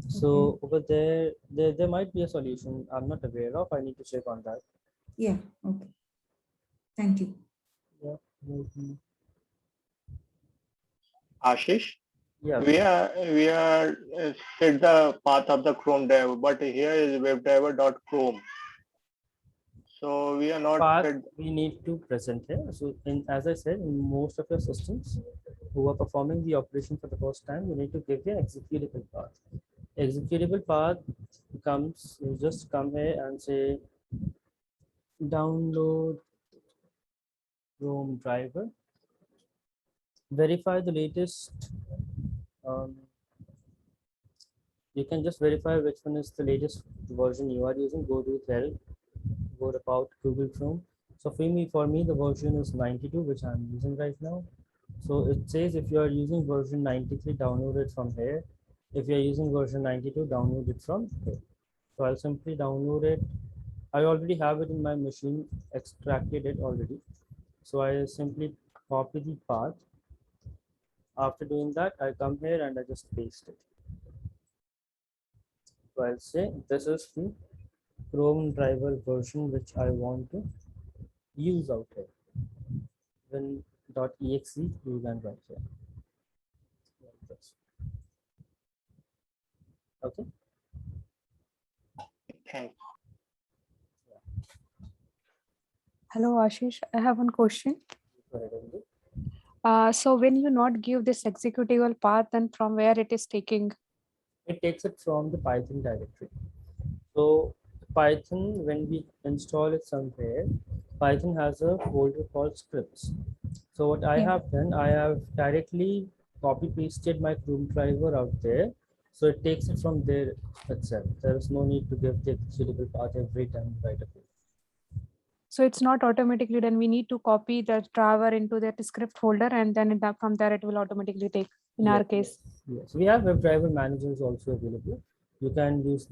So over there might be a solution I'm not aware of. I need to check on that. Yeah. Okay. Thank you. Yeah. Ashish, Yeah. we are set the path of the Chrome driver, but here is webdriver.chrome. So we are not Path set. we need to present here. So as I said, in most of your systems who are performing the operation for the first time, you need to give the executable path. Executable path comes, you just come here and say download Chrome driver, verify the latest. You can just verify which one is the latest version you are using. Go to help, go about Google Chrome. So for me, the version is 92, which I'm using right now. So it says if you are using version 93, download it from here. If you are using version 92, download it from here. So I'll simply download it. I already have it in my machine, extracted it already. So I simply copy the path. After doing that, I come here and I just paste it. So I'll say this is the Chrome driver version which I want to use out here. When .exe you can write here. Like this. Okay. Thanks. Hello, Ashish. I have one question. Go ahead, Andy. So when you not give this executable path, then from where it is taking? It takes it from the Python directory. So Python, when we install it somewhere, Python has a folder called scripts. So what I have done, I have directly copy pasted my Chrome driver out there. So it takes it from there itself. There is no need to give the executable path every time right away. So it's not automatically done. We need to copy the driver into that script folder, and then from there it will automatically take. In our case, yes, we have WebDriver managers also available. We can use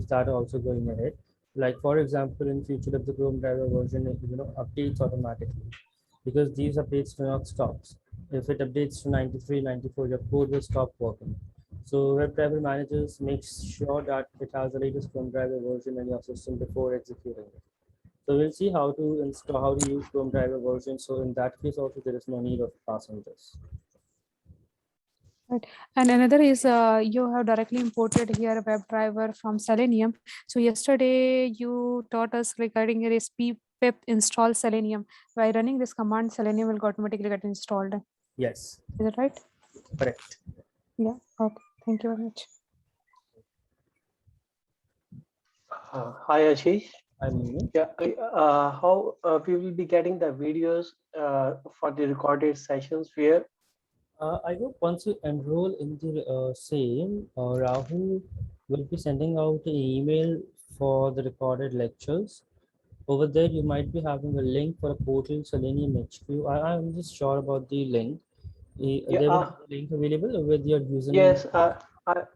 that also going ahead. Like for example, in future, if the Chrome driver version updates automatically, because these updates do not stop. If it updates to 93, 94, your code will stop working. So WebDriver managers makes sure that it has the latest Chrome driver version in your system before executing it. So we'll see how to install, how to use Chrome driver version. So in that case also there is no need of passing this. right. And another is you have directly imported here a WebDriver from Selenium. So yesterday you taught us regarding this pip install Selenium. By running this command, Selenium will automatically get installed. Yes. Is that right? Correct. Yeah. Okay. Thank you very much. Hi, Ashish. I mean, Yeah. How we will be getting the videos for the recorded sessions where? I hope once you enroll in the same, Rahul will be sending out an email for the recorded lectures. Over there, you might be having a link for a portal, Selenium HQ. I'm just sure about the link. Yeah. There will be a link available with your username. Yes.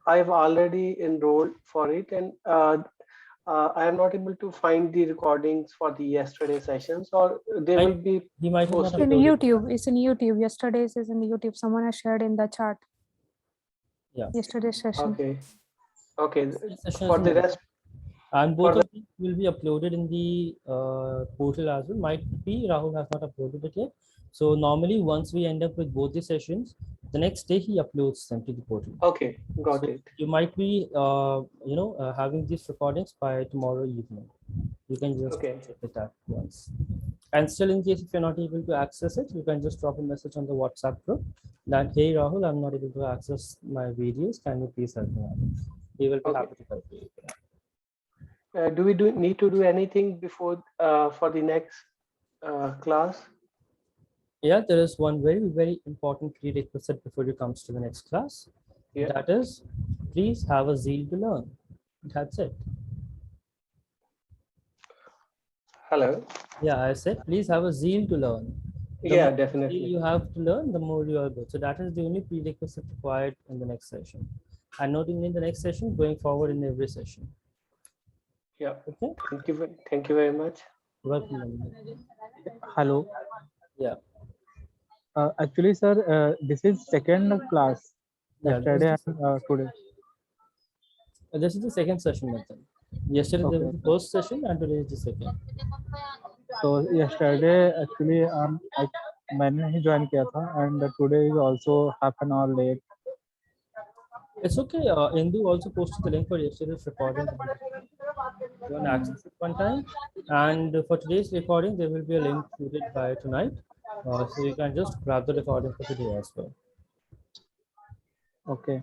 I've already enrolled for it, and I am not able to find the recordings for the yesterday sessions, or they I, will be he might have not It's in posted. uploaded. YouTube. It's in YouTube. Yesterday's is in YouTube. Someone has shared in the chat. Yeah. Yesterday's session. Okay. Okay. This session is For in the the rest, and for both the of these will be uploaded in the portal as well. Might be Rahul has not uploaded it yet. So normally once we end up with both the sessions, the next day he uploads them to the portal. okay, got So it. you might be having these recordings by tomorrow evening. You can just Okay. check it out once. And still, in case if you're not able to access it, you can just drop a message on the WhatsApp group that, hey Rahul, I'm not able to access my videos. Can you please help me out? He will be Okay. happy to help you. Do we need to do anything before for the next class? Yeah, there is one very important prerequisite before you comes to the next class. Yeah. That is, please have a zeal to learn. That's it. Hello. Yeah, I said, please have a zeal to learn. The Yeah, more zeal definitely. you have to learn, the more you are good. So that is the only prerequisite required in the next session. And not only in the next session, going forward in every session. Yeah. Okay. Thank you very much. Welcome. Hello. Yeah. Actually, sir, this is second class. Yeah. Yesterday and today. This is the second session method. Yesterday there was the first session and today is the second. So yesterday actually मैंने ही join किया था and today is also half an hour late. It's okay. Indu also posted the link for yesterday's recording. You can access it one time, and for today's recording, there will be a link included by tonight, so you can just grab the recording for today as well. Okay.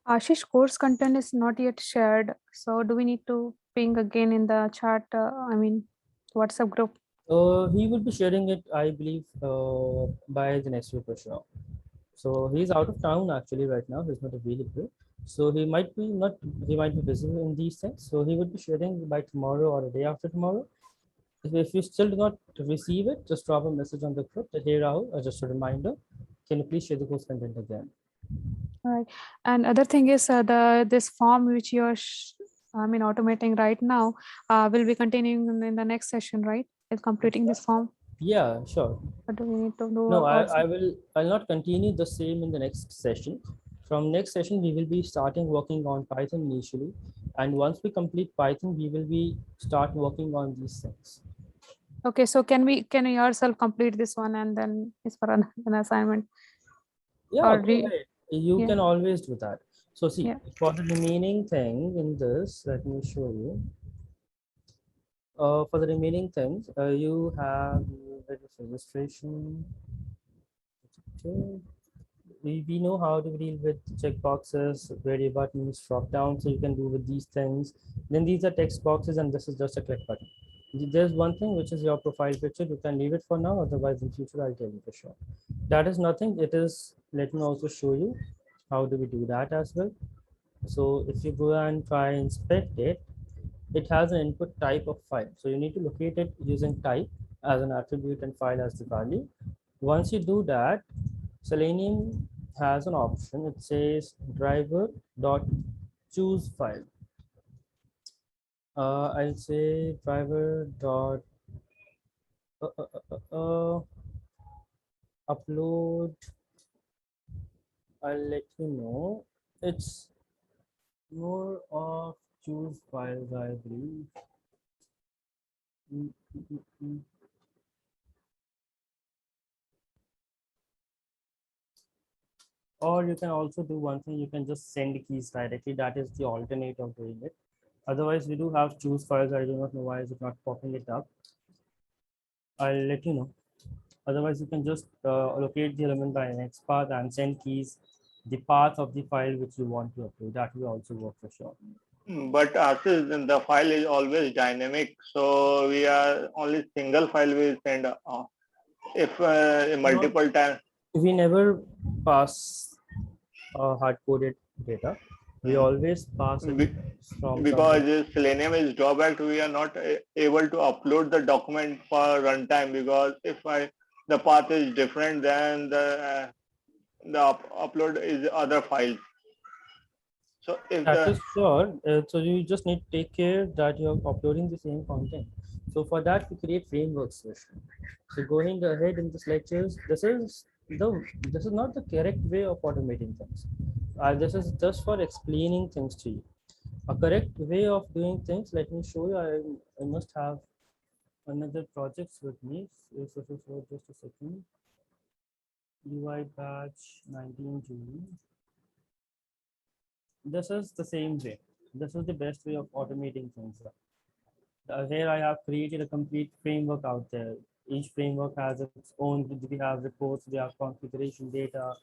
Ashish, course content is not yet shared. So do we need to ping again in the chat? WhatsApp group. He will be sharing it, I believe, by the next week for sure. So he's out of town actually right now. He's not available. So he might be not. He might be busy in these things. So he will be sharing by tomorrow or the day after tomorrow. If you still do not receive it, just drop a message on the group that, hey Rahul, just a reminder, can you please share the course content again? All right. And other thing is this form which you're automating right now will be continuing in the next session, right? Is completing this form. Yeah, sure. What do we need to do? No, I'll not continue the same in the next session. From next session, we will be starting working on Python initially. And once we complete Python, we will be start working on these things. Okay, so can you yourself complete this one and then it's for an assignment? Yeah, you can always do that. So see, for the remaining thing in this, let me show you. For the remaining things, you have registration. We know how to deal with checkboxes, query buttons, drop down, so you can do with these things. Then these are text boxes, and this is just a click button. There's one thing which is your profile picture. You can leave it for now, otherwise in future I'll tell you for sure. That is nothing. It is. Let me also show you how do we do that as well. So if you go and try and inspect it, it has an input type of file. So you need to locate it using type as an attribute and file as the value. Once you do that, Selenium has an option. It says driver.choose file. I'll say driver dot upload. I'll let you know. It's more of choose files, I believe. Or you can also do one thing, you can just send keys directly. That is the alternate of doing it. Otherwise, we do have choose files. I do not know why is it not popping it up. I'll let you know. Otherwise, you can just locate the element by an XPath and send keys the path of the file which you want to upload. That will also work for sure. But Ashish, the file is always dynamic, so we are only single file we send. If multiple times. We never pass hard-coded data. We always pass it from because Selenium is drawback. We are not able to upload the document for runtime because if the path is different, then the upload is other files. So if that is sure. So you just need to take care that you're uploading the same content. So for that, we create frameworks. So going ahead in this lectures, this is not the correct way of automating things. This is just for explaining things to you. A correct way of doing things. Let me show you. I must have another projects with me. So just a second. UI batch 19 June. This is the same way. This is the best way of automating things. Here I have created a complete framework out there. Each framework has its own. We have reports, we have configuration data,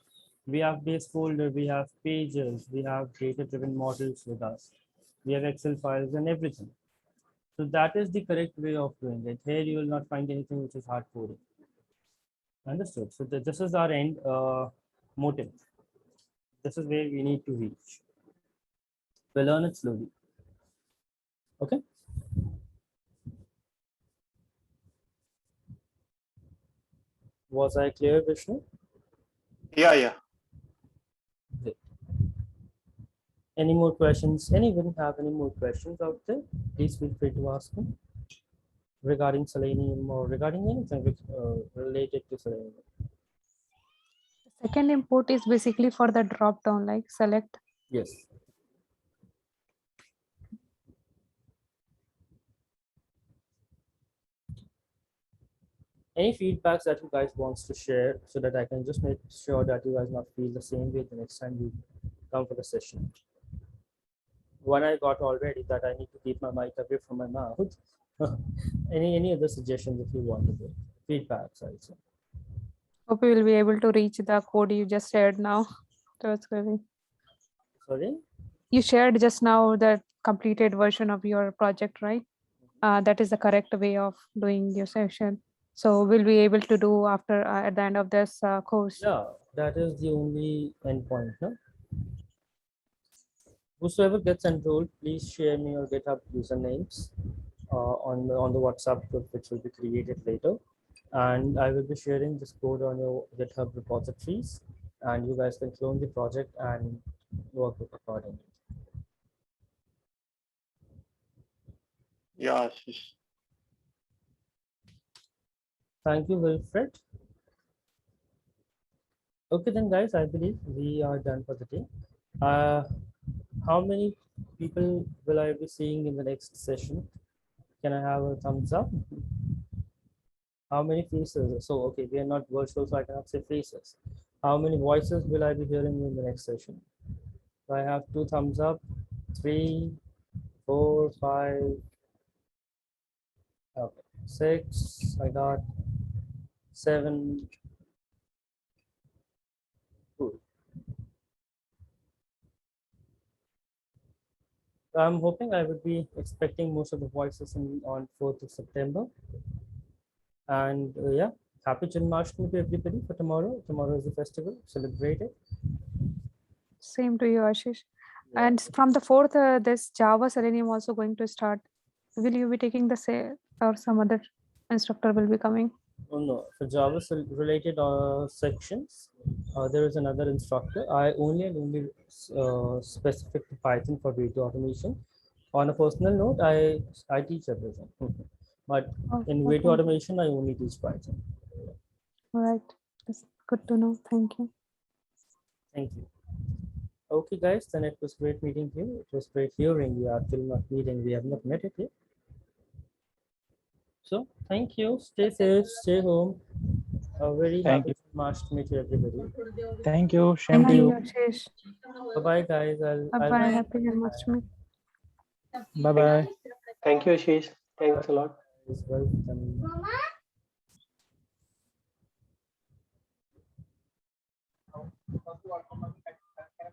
we have base folder, we have pages, we have data-driven models with us. We have Excel files and everything. So that is the correct way of doing it. Here you will not find anything which is hard coding. Understood? So this is our end motive. This is where we need to reach. We'll learn it slowly. Okay. Was I clear, Vishnu? Yeah. Great. Any more questions? Anyone have any more questions out there? Please feel free to ask them regarding Selenium or regarding anything which, related to Selenium. The second import is basically for the drop down, like select. Yes. Any feedbacks that you guys wants to share so that I can just make sure that you guys not feel the same way the next time you come for the session. One I got already that I need to keep my mic away from my mouth. Any other suggestions if you want to do? Feedbacks also. Hope you will be able to reach the code you just shared now. That's great. Sorry? You shared just now the completed version of your project, right? That is the correct way of doing your session. So we'll be able to do after at the end of this course. Yeah, that is the only endpoint. No? Whosoever gets enrolled, please share me your GitHub usernames on the WhatsApp group, which will be created later. And I will be sharing this code on your GitHub repositories, and you guys can clone the project and work it accordingly. Yeah. Thank you, Wilfred. Okay, then, guys, I believe we are done for the day. How many people will I be seeing in the next session? Can I have a thumbs up? How many faces? So, okay, we are not virtual, so I cannot say faces. How many voices will I be hearing in the next session? So I have 2 thumbs up, 3, 4, 5, okay, 6. I got 7. Cool. I'm hoping I would be expecting most of the voices on 4th of September. And yeah, happy Janmashtami to everybody for tomorrow. Tomorrow is a festival, celebrate it. Same to you, Ashish. Yeah. And from the 4th, this Java Selenium also going to start. Will you be taking the same or some other instructor will be coming? Oh no, for Java related sections, there is another instructor. I only specific to Python for data automation. On a personal note, I teach everything. But in video automation, I only teach Python. All right, that's good to know. Thank you. Thank you. Okay, guys, then it was great meeting you. It was great hearing you. Are still not meeting. We have not met it yet. So thank you. Stay safe. Stay home. A very happy Janmashtami to everybody. Thank you. Same to you. Bye bye, guys. Bye. Happy Janmashtami. Bye bye. Thank you, Ashish. Thanks a lot. Welcome.